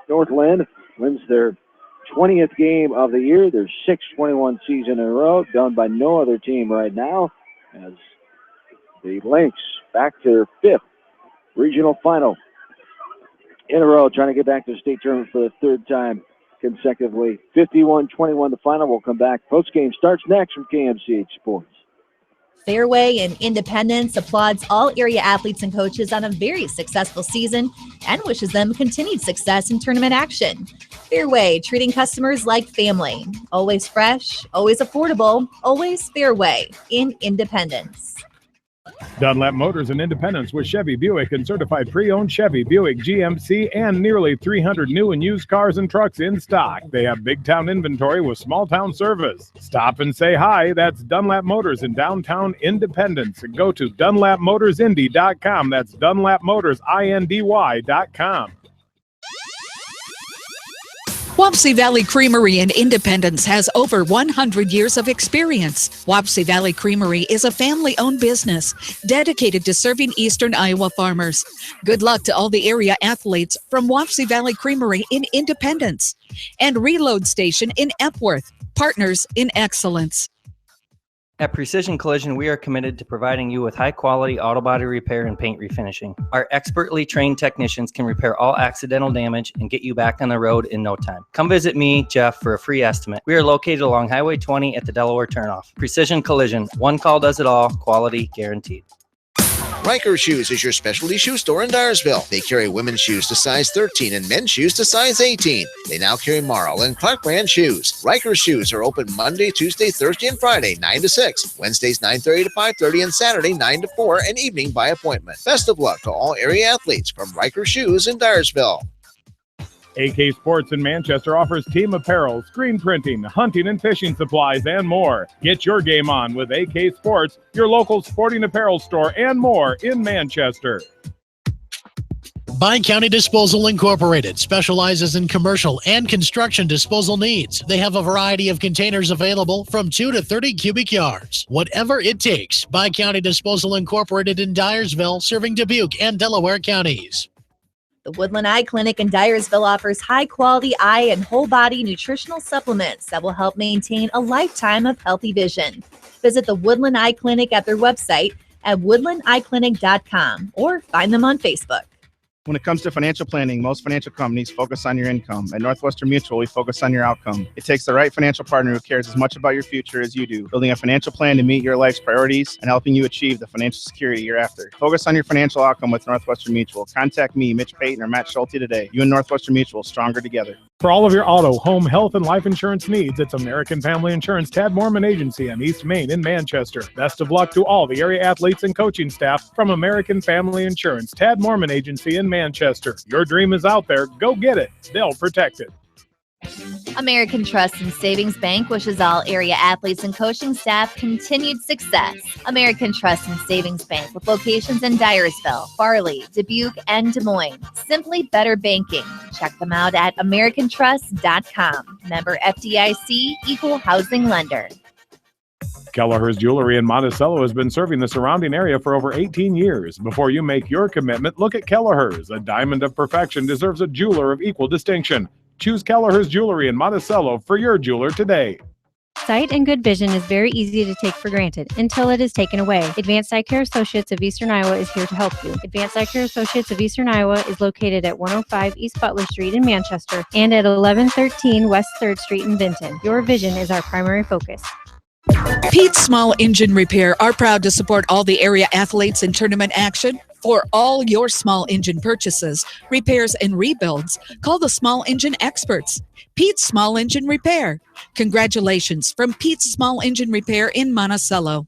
North Linn wins their 20th game of the year, their 6th 21 season in a row, done by no other team right now, as the Lynx back to their 5th regional final in a row, trying to get back to the state tournament for the 3rd time consecutively. 51-21 the final. We'll come back. Postgame starts next from KMCH Sports. Fairway and Independence applauds all area athletes and coaches on a very successful season and wishes them continued success in tournament action. Fairway, treating customers like family. Always fresh, always affordable, always Fairway in Independence. Dunlap Motors in Independence with Chevy, Buick, and certified pre-owned Chevy, Buick, GMC, and nearly 300 new and used cars and trucks in stock. They have big town inventory with small town service. Stop and say hi. That's Dunlap Motors in downtown Independence. Go to DunlapMotorsIndy.com. That's DunlapMotorsIndy.com. Wapsie Valley Creamery in Independence has over 100 years of experience. Wapsie Valley Creamery is a family-owned business dedicated to serving eastern Iowa farmers. Good luck to all the area athletes from Wapsie Valley Creamery in Independence and Reload Station in Epworth, partners in excellence. At Precision Collision, we are committed to providing you with high-quality auto body repair and paint refinishing. Our expertly trained technicians can repair all accidental damage and get you back on the road in no time. Come visit me, Jeff, for a free estimate. We are located along Highway 20 at the Delaware Turnoff. Precision Collision, one call does it all, quality guaranteed. Riker Shoes is your specialty shoe store in Dyersville. They carry women's shoes to size 13 and men's shoes to size 18. They now carry Marl and Clark brand shoes. Riker Shoes are open Monday, Tuesday, Thursday, and Friday, 9 to 6. Wednesdays, 9:30 to 5:30, and Saturday, 9 to 4, and evening by appointment. Best of luck to all area athletes from Riker Shoes in Dyersville. AK Sports in Manchester offers team apparel, screen printing, hunting and fishing supplies, and more. Get your game on with AK Sports, your local sporting apparel store, and more in Manchester. Bi-County Disposal Incorporated specializes in commercial and construction disposal needs. They have a variety of containers available from 2 to 30 cubic yards. Whatever it takes, Bi-County Disposal Incorporated in Dyersville, serving Dubuque and Delaware counties. The Woodland Eye Clinic in Dyersville offers high-quality eye and whole-body nutritional supplements that will help maintain a lifetime of healthy vision. Visit the Woodland Eye Clinic at their website at woodlandeyeclinic.com or find them on Facebook. When it comes to financial planning, most financial companies focus on your income. At Northwestern Mutual, we focus on your outcome. It takes the right financial partner who cares as much about your future as you do, building a financial plan to meet your life's priorities and helping you achieve the financial security you're after. Focus on your financial outcome with Northwestern Mutual. Contact me, Mitch Payton, or Matt Schulte today. You and Northwestern Mutual, stronger together. For all of your auto, home, health, and life insurance needs, it's American Family Insurance Tad Mormon Agency on East Main in Manchester. Best of luck to all the area athletes and coaching staff from American Family Insurance Tad Mormon Agency in Manchester. Your dream is out there. Go get it. They'll protect it. American Trust and Savings Bank wishes all area athletes and coaching staff continued success. American Trust and Savings Bank with locations in Dyersville, Farley, Dubuque, and Des Moines. Simply better banking. Check them out at americantrust.com. Member FDIC, equal housing lender. Kelleher's Jewelry in Monticello has been serving the surrounding area for over 18 years. Before you make your commitment, look at Kelleher's. A diamond of perfection deserves a jeweler of equal distinction. Choose Kelleher's Jewelry in Monticello for your jeweler today. Sight and good vision is very easy to take for granted until it is taken away. Advanced Eye Care Associates of Eastern Iowa is here to help you. Advanced Eye Care Associates of Eastern Iowa is located at 105 East Butler Street in Manchester and at 1113 West 3rd Street in Vinton. Your vision is our primary focus. Pete's Small Engine Repair are proud to support all the area athletes in tournament action. For all your small engine purchases, repairs, and rebuilds, call the Small Engine Experts. Pete's Small Engine Repair. Congratulations from Pete's Small Engine Repair in Monticello.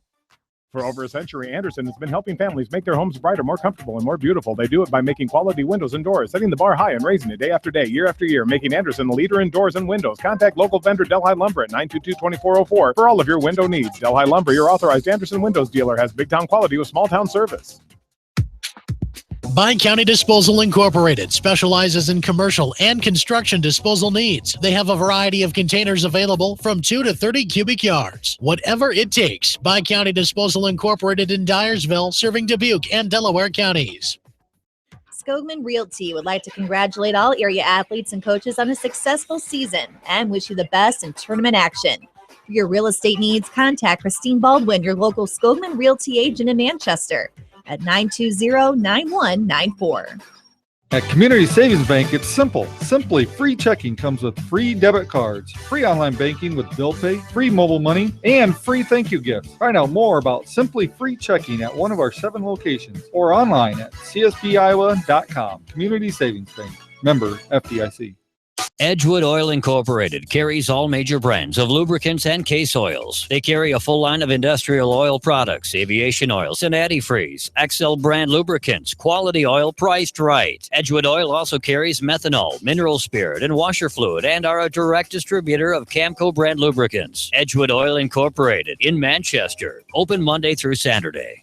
For over a century, Anderson has been helping families make their homes brighter, more comfortable, and more beautiful. They do it by making quality windows and doors, setting the bar high and raising it day after day, year after year, making Anderson the leader in doors and windows. Contact local vendor Delhi Lumber at 922-2404 for all of your window needs. Delhi Lumber, your authorized Anderson Windows dealer, has big town quality with small town service. Bi-County Disposal Incorporated specializes in commercial and construction disposal needs. They have a variety of containers available from 2 to 30 cubic yards. Whatever it takes, Bi-County Disposal Incorporated in Dyersville, serving Dubuque and Delaware counties. Skogman Realty would like to congratulate all area athletes and coaches on a successful season and wish you the best in tournament action. For your real estate needs, contact Christine Baldwin, your local Skogman Realty agent in Manchester, at 920-9194. At Community Savings Bank, it's simple. Simply Free Checking comes with free debit cards, free online banking with bill pay, free mobile money, and free thank you gifts. Find out more about Simply Free Checking at one of our 7 locations or online at csbiowa.com. Community Savings Bank. Member FDIC. Edgewood Oil Incorporated carries all major brands of lubricants and case oils. They carry a full line of industrial oil products, aviation oils, and antifreeze, XL brand lubricants, quality oil priced right. Edgewood Oil also carries methanol, mineral spirit, and washer fluid, and are a direct distributor of Camco brand lubricants. Edgewood Oil Incorporated in Manchester, open Monday through Saturday.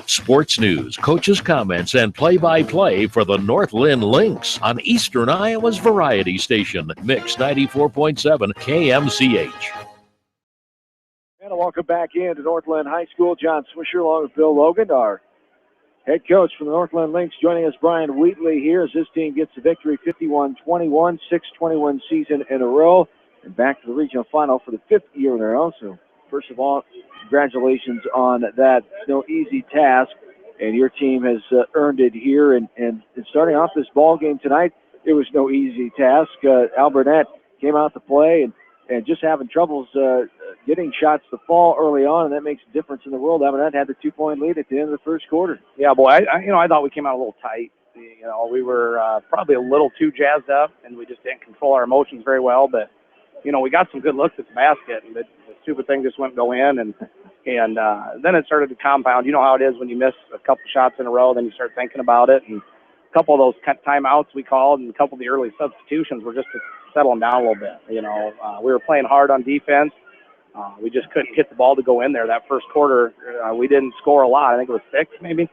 Sports news, coaches' comments, and play-by-play for the North Linn Lynx on Eastern Iowa's variety station, Mix 94.7 KMCH. And welcome back into North Linn High School. John Swisher along with Bill Logan, our head coach from the North Linn Lynx. Joining us, Brian Wheatley here as this team gets the victory 51-21, 6-21 season in a row, and back to the regional final for the 5th year in a row. So, first of all, congratulations on that. It's no easy task, and your team has earned it here. And starting off this ball game tonight, it was no easy task. Alburnett came out to play and just having troubles getting shots to fall early on, and that makes a difference in the world. Alburnett had the 2-point lead at the end of the first quarter. Yeah, boy, I thought we came out a little tight. We were probably a little too jazzed up, and we just didn't control our emotions very well. But we got some good looks at the basket, and the stupid thing just wouldn't go in, and then it started to compound. You know how it is when you miss a couple shots in a row, then you start thinking about it, and a couple of those timeouts we called and a couple of the early substitutions were just to settle them down a little bit. We were playing hard on defense. We just couldn't get the ball to go in there. That first quarter, we didn't score a lot. I think it was 6 maybe.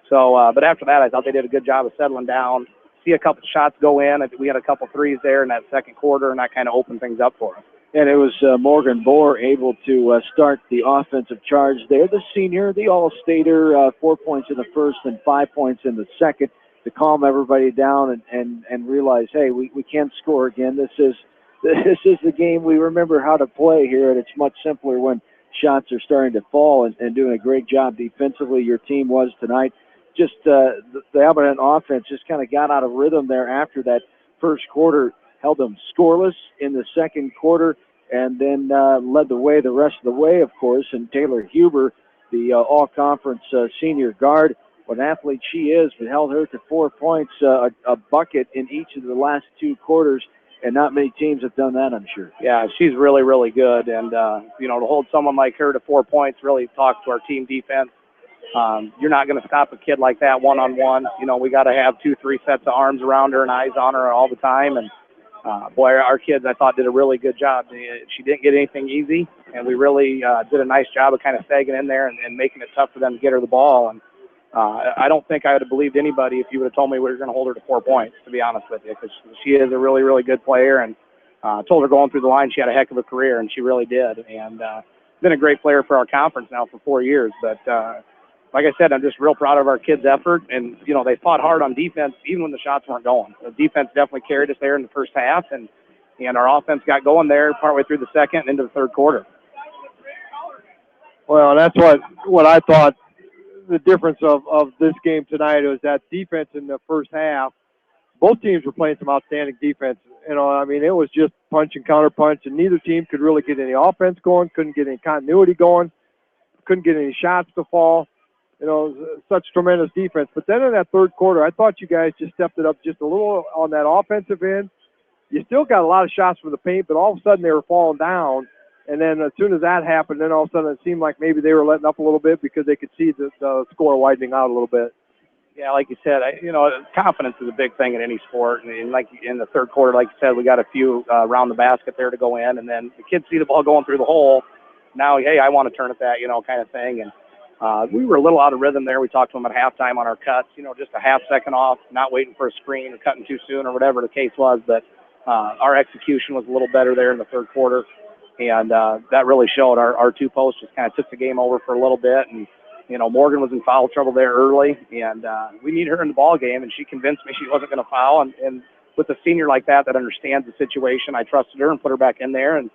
So, but after that, I thought they did a good job of settling down. See a couple shots go in. I think we had a couple threes there in that second quarter, and that kind of opened things up for us. And it was Morgan Bohr able to start the offensive charge there. The senior, the All-Stater, 4 points in the first and 5 points in the second to calm everybody down and realize, hey, we can score again. This is the game we remember how to play here, and it's much simpler when shots are starting to fall and doing a great job defensively. Your team was tonight. Just the Alburnett offense just kind of got out of rhythm there after that first quarter. Held them scoreless in the second quarter, and then led the way the rest of the way, of course. And Taylor Huber, the all-conference senior guard, what an athlete she is, but held her to 4 points, a bucket in each of the last 2 quarters, and not many teams have done that, I'm sure. Yeah, she's really, really good, and, to hold someone like her to 4 points really talks to our team defense. You're not going to stop a kid like that one-on-one. We got to have 2-3 sets of arms around her and eyes on her all the time, and boy, our kids, I thought, did a really good job. She didn't get anything easy, and we really did a nice job of kind of sagging in there and making it tough for them to get her the ball. And I don't think I would have believed anybody if you would have told me we were going to hold her to 4 points, to be honest with you, because she is a really, really good player. And told her going through the line she had a heck of a career, and she really did. And been a great player for our conference now for 4 years. But like I said, I'm just real proud of our kids' effort. And, they fought hard on defense even when the shots weren't going. The defense definitely carried us there in the first half, and our offense got going there partway through the second and into the third quarter. Well, that's what I thought the difference of this game tonight was that defense in the first half. Both teams were playing some outstanding defense. It was just punch and counter punch, and neither team could really get any offense going, couldn't get any continuity going, couldn't get any shots to fall. Such tremendous defense. But then in that third quarter, I thought you guys just stepped it up just a little on that offensive end. You still got a lot of shots from the paint, but all of a sudden they were falling down, And then as soon as that happened, then all of a sudden it seemed like maybe they were letting up a little bit because they could see the score widening out a little bit. Yeah, like you said, confidence is a big thing in any sport. And like in the third quarter, like you said, we got a few around the basket there to go in, and then the kids see the ball going through the hole. Now, hey, I want to turn at that, kind of thing. And we were a little out of rhythm there. We talked to them at halftime on our cuts, just a half second off, not waiting for a screen or cutting too soon or whatever the case was. But our execution was a little better there in the third quarter, and that really showed. Our two posts just kind of took the game over for a little bit, and Morgan was in foul trouble there early, and we need her in the ball game, and she convinced me she wasn't going to foul. And with a senior like that understands the situation, I trusted her and put her back in there, and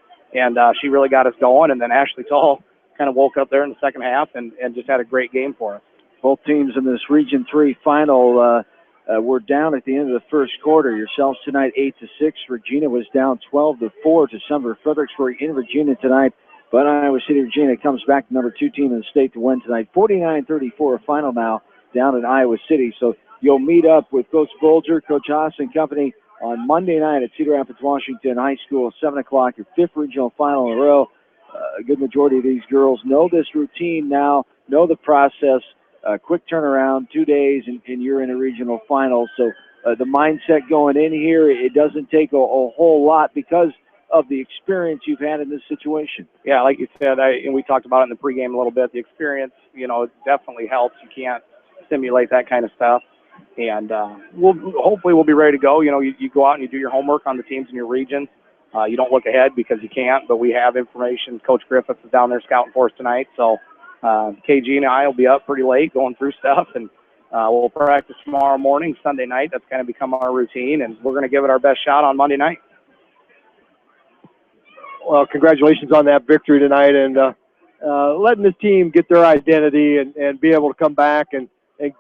she really got us going. And then Ashley Tull kind of woke up there in the second half and just had a great game for us. Both teams in this Region 3 final were down at the end of the first quarter. Yourselves tonight 8-6. Regina was down 12-4 to Sumner Fredericksburg in Regina tonight. But Iowa City, Regina comes back, number 2 team in the state, to win tonight. 49-34 final now down in Iowa City. So you'll meet up with Coach Bolger, Coach Haas and company on Monday night at Cedar Rapids, Washington High School, 7 o'clock, your 5th regional final in a row. A good majority of these girls know this routine now, know the process. Quick turnaround, 2 days, and you're in a regional final. So the mindset going in here, it doesn't take a whole lot because of the experience you've had in this situation. Yeah, like you said, and we talked about it in the pregame a little bit, the experience, definitely helps. You can't simulate that kind of stuff. And hopefully we'll be ready to go. You go out and you do your homework on the teams in your region. You don't look ahead because you can't, but we have information. Coach Griffiths is down there scouting for us tonight. So KG and I will be up pretty late going through stuff, and we'll practice tomorrow morning, Sunday night. That's kind of become our routine, and we're going to give it our best shot on Monday night. Well, congratulations on that victory tonight, and letting this team get their identity and be able to come back and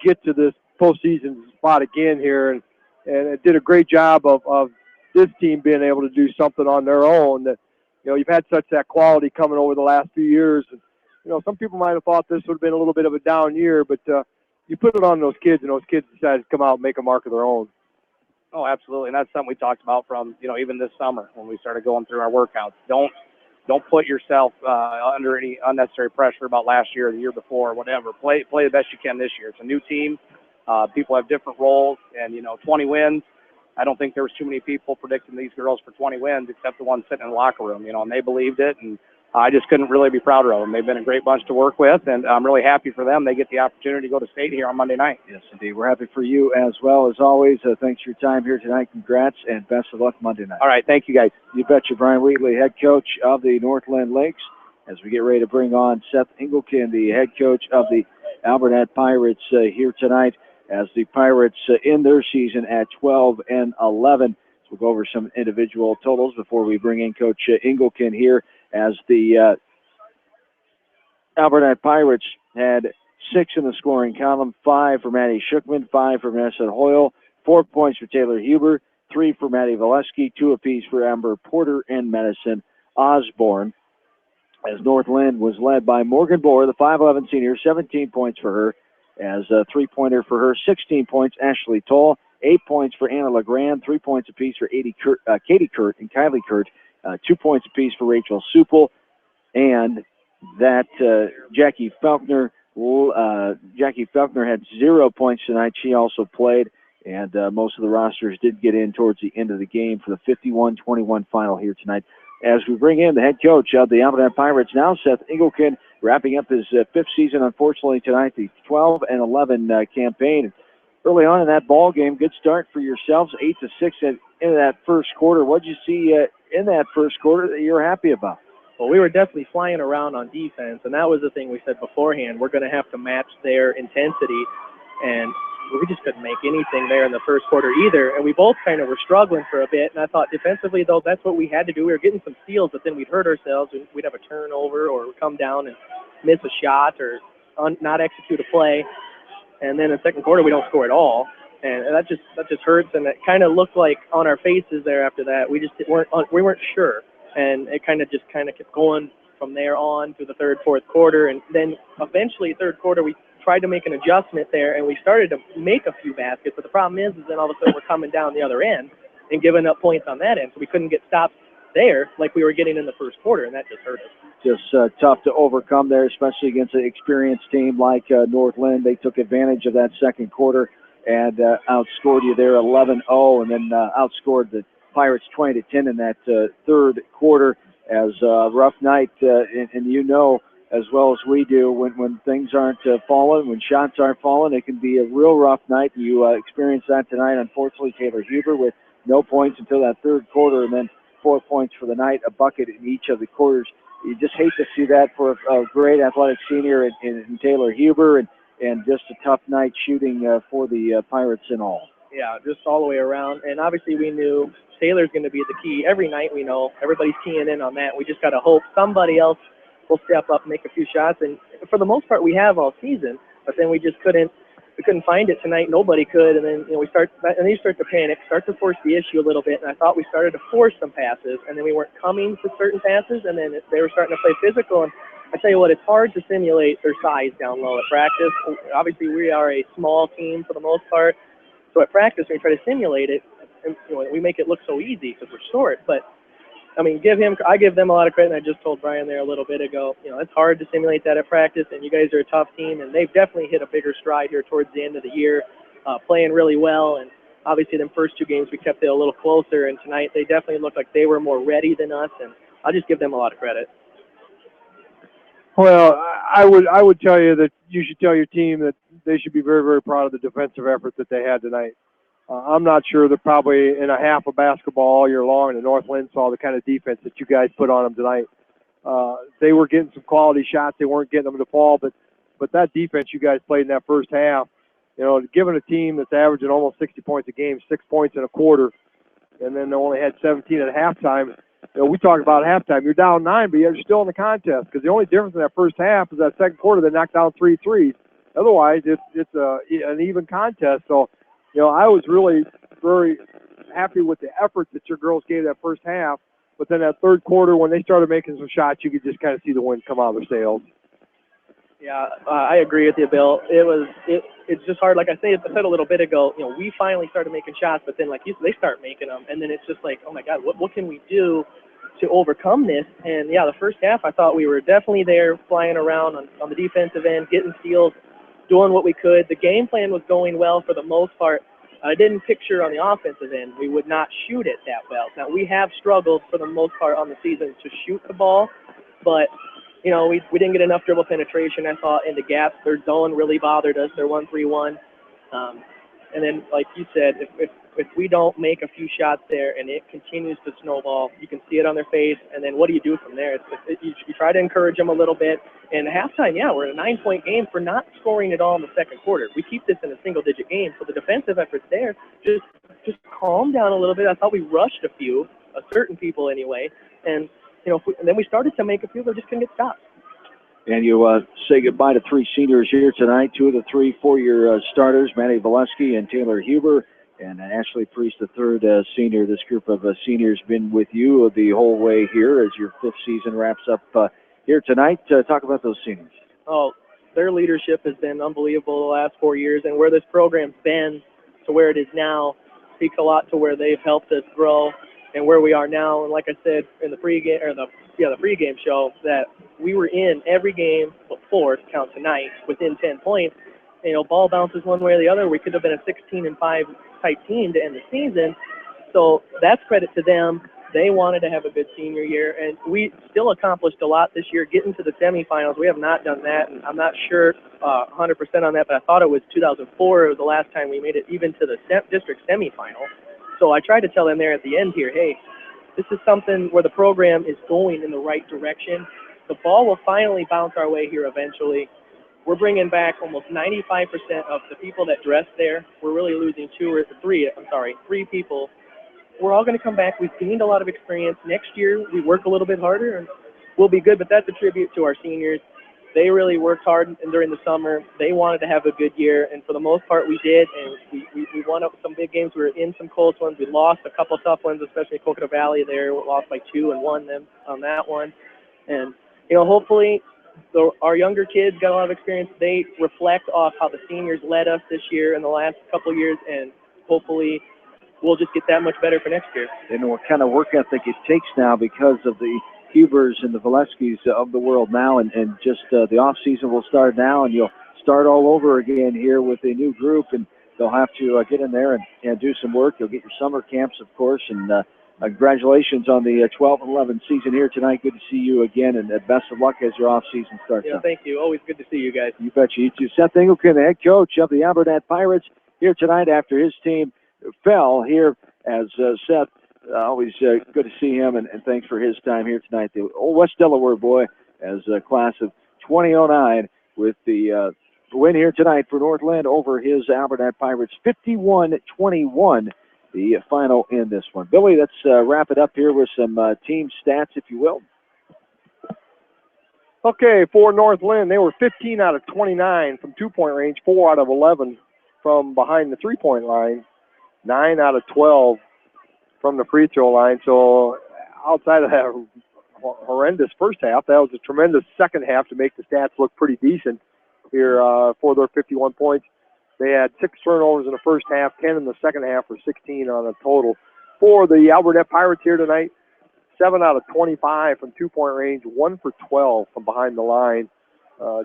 get to this postseason spot again here. And it did a great job of this team being able to do something on their own. That you've had such that quality coming over the last few years. And, some people might have thought this would have been a little bit of a down year, but you put it on those kids, and those kids decided to come out and make a mark of their own. Oh, absolutely, and that's something we talked about from even this summer when we started going through our workouts. Don't put yourself under any unnecessary pressure about last year or the year before or whatever. Play the best you can this year. It's a new team. People have different roles, and 20 wins. I don't think there was too many people predicting these girls for 20 wins except the ones sitting in the locker room, and they believed it, and I just couldn't really be prouder of them. They've been a great bunch to work with, and I'm really happy for them. They get the opportunity to go to state here on Monday night. Yes, indeed. We're happy for you as well. As always, thanks for your time here tonight. Congrats, and best of luck Monday night. All right, thank you, guys. You betcha. Brian Wheatley, head coach of the North Linn Lynx, as we get ready to bring on Seth Engelken, the head coach of the Alburnett Pirates here tonight, as the Pirates end their season at 12-11. So we'll go over some individual totals before we bring in Coach Engelken here, as the Alburnett Pirates had 6 in the scoring column, 5 for Maddie Shookman, 5 for Vanessa Hoyle, 4 points for Taylor Huber, 3 for Maddie Valesky, 2 apiece for Amber Porter and Madison Osborne. As North Linn was led by Morgan Bohr, the 5'11 senior, 17 points for her, as a three-pointer for her, 16 points, Ashley Toll, 8 points for Anna LeGrand, 3 points apiece for Katie Kurt and Kylie Kurt, 2 points apiece for Rachel Supel, and that Jackie Faulkner had 0 points tonight. She also played, and most of the rosters did get in towards the end of the game for the 51-21 final here tonight. As we bring in the head coach of the Alburnett Pirates now, Seth Engelken, wrapping up his 5th season, unfortunately, tonight, the 12-11 campaign. Early on in that ball game, good start for yourselves, 8-6 in that first quarter. What did you see in that first quarter that you're happy about? Well, we were definitely flying around on defense, and that was the thing we said beforehand. We're going to have to match their intensity, and we just couldn't make anything there in the first quarter either. And we both kind of were struggling for a bit, and I thought defensively, though, that's what we had to do. We were getting some steals, but then we'd hurt ourselves, and we'd have a turnover or come down and miss a shot or not execute a play. And then in the second quarter, we don't score at all. And that just hurts, and it kind of looked like on our faces there after that, we weren't sure. And it kind of kept going from there on to the third, fourth quarter. And then eventually, third quarter, we tried to make an adjustment there, and we started to make a few baskets. But the problem is then all of a sudden we're coming down the other end and giving up points on that end. So we couldn't get stops there like we were getting in the first quarter, and that just hurt us. Just tough to overcome there, especially against an experienced team like North Linn. They took advantage of that second quarter and outscored you there 11-0, and then outscored the Pirates 20-10 in that third quarter. As a rough night, and you know as well as we do, when things aren't falling, when shots aren't falling, it can be a real rough night. You experienced that tonight. Unfortunately, Taylor Huber with no points until that third quarter, and then 4 points for the night, a bucket in each of the quarters. You just hate to see that for a great athletic senior in Taylor Huber, and just a tough night shooting for the Pirates in all. Yeah, just all the way around. And obviously we knew Taylor's going to be the key. Every night we know everybody's keying in on that. We just got to hope somebody else will step up and make a few shots. And for the most part, we have all season, but then we just couldn't find it tonight. Nobody could. And then, you know, you start to panic, start to force the issue a little bit. And I thought we started to force some passes, and then we weren't coming to certain passes, and then they were starting to play physical. And I tell you what, it's hard to simulate their size down low at practice. Obviously, we are a small team for the most part. So at practice, when we try to simulate it, and, you know, we make it look so easy because we're short. But I mean, I give them a lot of credit. And I just told Brian there a little bit ago, you know, it's hard to simulate that at practice, and you guys are a tough team, and they've definitely hit a bigger stride here towards the end of the year, playing really well. And obviously, them first two games we kept it a little closer, and tonight they definitely looked like they were more ready than us, and I'll just give them a lot of credit. Well, I would tell you that you should tell your team that they should be very, very proud of the defensive effort that they had tonight. I'm not sure that probably in a half of basketball all year long, and the North Linn saw the kind of defense that you guys put on them tonight. They were getting some quality shots. They weren't getting them to fall, but that defense you guys played in that first half, you know, giving a team that's averaging almost 60 points a game, 6 points in a quarter, and then they only had 17 at halftime. You know, we talk about halftime. You're down 9, but you're still in the contest, because the only difference in that first half is that second quarter they knocked down 3 threes. Otherwise, it's an even contest. So, you know, I was really very happy with the effort that your girls gave that first half. But then that third quarter, when they started making some shots, you could just kind of see the wind come out of their sails. Yeah, I agree with you, Bill. It's just hard. Like I said a little bit ago, you know, we finally started making shots, but then, like you said, they start making them, and then it's just like, oh my God, what can we do to overcome this? And yeah, the first half, I thought we were definitely there, flying around on the defensive end, getting steals, doing what we could. The game plan was going well for the most part. I didn't picture on the offensive end we would not shoot it that well. Now, we have struggled for the most part on the season to shoot the ball, but you know, we didn't get enough dribble penetration, I thought, in the gaps. Their zone really bothered us, their 1-3-1. And then, like you said, if we don't make a few shots there and it continues to snowball, you can see it on their face, and then what do you do from there? You try to encourage them a little bit. And at halftime, yeah, we're in a 9-point game for not scoring at all in the second quarter. We keep this in a single-digit game, so the defensive effort's there. Just calm down a little bit. I thought we rushed a few, certain people anyway, and you know, and then we started to make a few, but just couldn't get stopped. And you say goodbye to 3 seniors here tonight. 2 of the 3 4-year starters, Manny Valesky and Taylor Huber, and Ashley Priest, the third senior. This group of seniors been with you the whole way here as your 5th season wraps up here tonight. Talk about those seniors. Oh, their leadership has been unbelievable the last 4 years, and where this program's been to where it is now speaks a lot to where they've helped us grow and where we are now. And like I said in the pregame or the pregame show, that we were in every game before to count tonight within 10 points. You know, ball bounces one way or the other. We could have been a 16-5 type team to end the season. So that's credit to them. They wanted to have a good senior year, and we still accomplished a lot this year, getting to the semifinals. We have not done that, and I'm not sure 100% on that, but I thought it was 2004. It was the last time we made it even to the district semifinal. So I tried to tell them there at the end here, hey, this is something where the program is going in the right direction. The ball will finally bounce our way here eventually. We're bringing back almost 95% of the people that dress there. We're really losing 3 people. We're all going to come back. We've gained a lot of experience. Next year, we work a little bit harder, and we'll be good, but that's a tribute to our seniors. They really worked hard during the summer. They wanted to have a good year, and for the most part, we did, and we won up some big games. We were in some close ones. We lost a couple tough ones, especially Coconut Valley there. We lost by 2 and won them on that one. And, you know, hopefully our younger kids got a lot of experience. They reflect off how the seniors led us this year in the last couple of years, and hopefully we'll just get that much better for next year. And what kind of work ethic it takes now because of the Hubers and the Valeskis of the world now, and just the off season will start now, and you'll start all over again here with a new group, and they'll have to get in there and do some work. You'll get your summer camps, of course, and congratulations on the 12-11 season here tonight. Good to see you again, and best of luck as your off season starts. Yeah, thank you. Always good to see you guys. You betcha. You too. Seth Engelken, the head coach of the Alburnett Pirates, here tonight after his team fell here as Seth. Always good to see him, and thanks for his time here tonight. The old West Delaware boy as a class of 2009 with the win here tonight for Northland over his Alburnett Pirates, 51-21, the final in this one. Billy, let's wrap it up here with some team stats, if you will. Okay, for Northland, they were 15 out of 29 from two-point range, 4 out of 11 from behind the three-point line, 9 out of 12 from the free throw line. So outside of that horrendous first half, that was a tremendous second half to make the stats look pretty decent here for their 51 points. They had 6 turnovers in the first half, 10 in the second half, for 16 on a total. For the Alburnett Pirates here tonight, 7 out of 25 from two-point range, 1 for 12 from behind the line.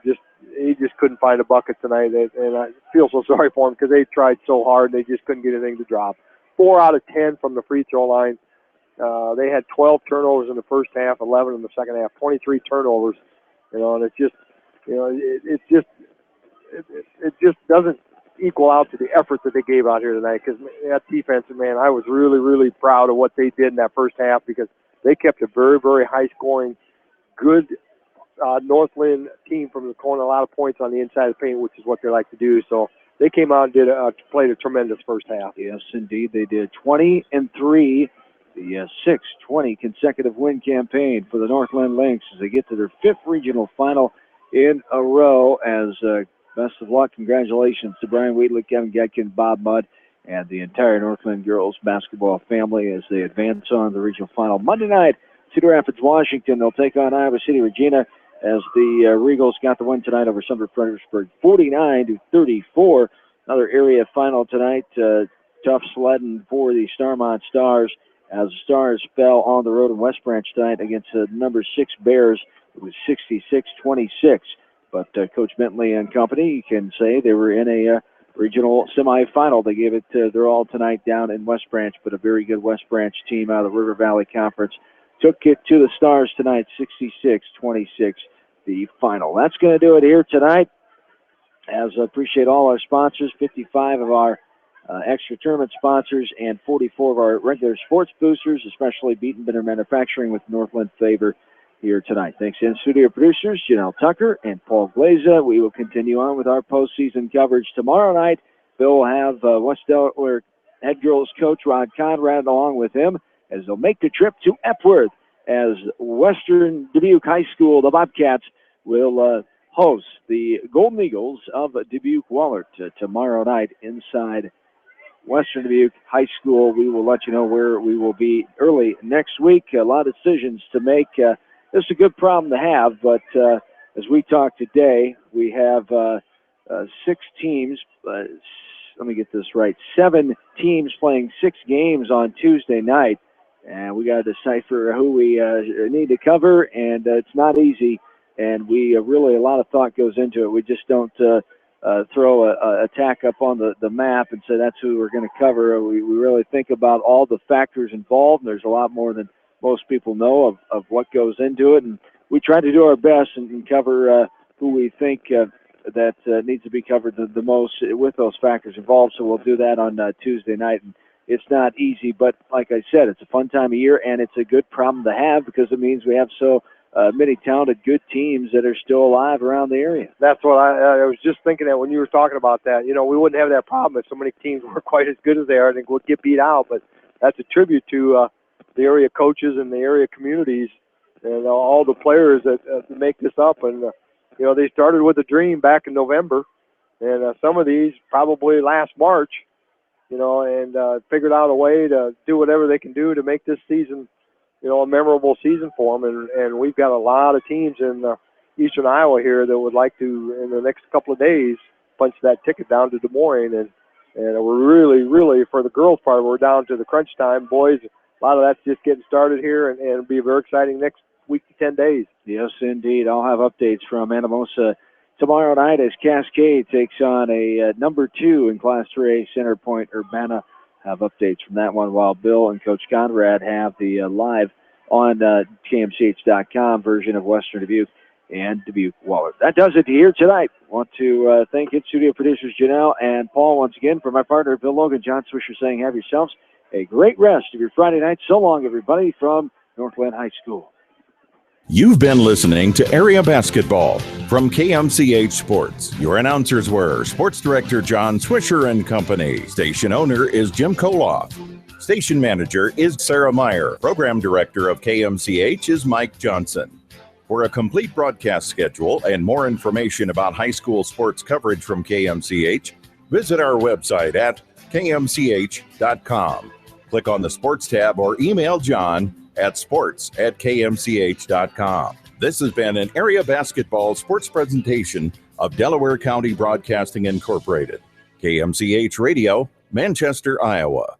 He just couldn't find a bucket tonight, and I feel so sorry for him because they tried so hard and they just couldn't get anything to drop. 4 out of 10 from the free throw line. They had 12 turnovers in the first half, 11 in the second half, 23 turnovers. And it's just, it just doesn't equal out to the effort that they gave out here tonight. Because that defense, man, I was really, really proud of what they did in that first half because they kept a very, very high-scoring, good Northland team from scoring a lot of points on the inside of the paint, which is what they like to do. So they came out and played a tremendous first half. Yes, indeed, they did. 20-3, the 6-20 consecutive win campaign for the Northland Lynx as they get to their 5th regional final in a row. As best of luck, congratulations to Brian Wheatley, Kevin Getkin, Bob Mudd, and the entire Northland girls basketball family as they advance on the regional final. Monday night, Cedar Rapids, Washington, they'll take on Iowa City, Regina, as the Regals got the win tonight over Sumter Fredericksburg, 49-34. Another area final tonight. Tough sledding for the Starmont Stars as the Stars fell on the road in West Branch tonight against number 6 Bears. It was 66-26. But Coach Bentley and company can say they were in a regional semifinal. They gave it their all tonight down in West Branch, but a very good West Branch team out of the River Valley Conference took it to the Stars tonight, 66-26, the final. That's going to do it here tonight. As I appreciate all our sponsors, 55 of our extra tournament sponsors and 44 of our regular sports boosters, especially Beaton Bitter Manufacturing with Northland Favor here tonight. Thanks to in-studio producers Janelle Tucker and Paul Glaza. We will continue on with our postseason coverage tomorrow night. Bill will have West Delaware head girls coach Rod Conrad along with him as they'll make the trip to Epworth as Western Dubuque High School, the Bobcats, will host the Golden Eagles of Dubuque-Wahlert tomorrow night inside Western Dubuque High School. We will let you know where we will be early next week. A lot of decisions to make. This is a good problem to have, but as we talk today, we have 6 teams. Let me get this right. 7 teams playing 6 games on Tuesday night. And we got to decipher who we need to cover, and it's not easy. And we really, a lot of thought goes into it. We just don't throw a tack up on the map and say that's who we're going to cover. We really think about all the factors involved, and there's a lot more than most people know of what goes into it. And we try to do our best and cover who we think that needs to be covered the most with those factors involved. So we'll do that on Tuesday night. And it's not easy, but like I said, it's a fun time of year, and it's a good problem to have because it means we have so many talented, good teams that are still alive around the area. That's what I was just thinking that when you were talking about that. You know, we wouldn't have that problem if so many teams weren't quite as good as they are. I think we'd get beat out, but that's a tribute to the area coaches and the area communities and all the players that make this up. And, you know, they started with a dream back in November, and some of these probably last March, you know, and figured out a way to do whatever they can do to make this season, you know, a memorable season for them. And we've got a lot of teams in eastern Iowa here that would like to, in the next couple of days, punch that ticket down to Des Moines. And And we're really, for the girls' part, we're down to the crunch time. Boys, a lot of that's just getting started here, and it'll be very exciting next week to 10 days. Yes, indeed. I'll have updates from Anamosa tomorrow night as Cascade takes on a number 2 in Class 3A, Center Point Urbana. Have updates from that one, while Bill and Coach Conrad have the live on KMCH.com version of Western Dubuque and Dubuque Waller. That does it here tonight. Want to thank in-studio producers Janelle and Paul once again. For my partner Bill Logan, John Swisher saying have yourselves a great rest of your Friday night. So long, everybody, from Northland High School. You've been listening to Area Basketball from KMCH Sports. Your announcers were Sports Director John Swisher and Company. Station owner is Jim Koloff. Station manager is Sarah Meyer. Program director of KMCH is Mike Johnson. For a complete broadcast schedule and more information about high school sports coverage from KMCH, visit our website at kmch.com. Click on the Sports tab or email John at sports@kmch.com. This has been an Area Basketball sports presentation of Delaware County Broadcasting Incorporated. KMCH Radio, Manchester, Iowa.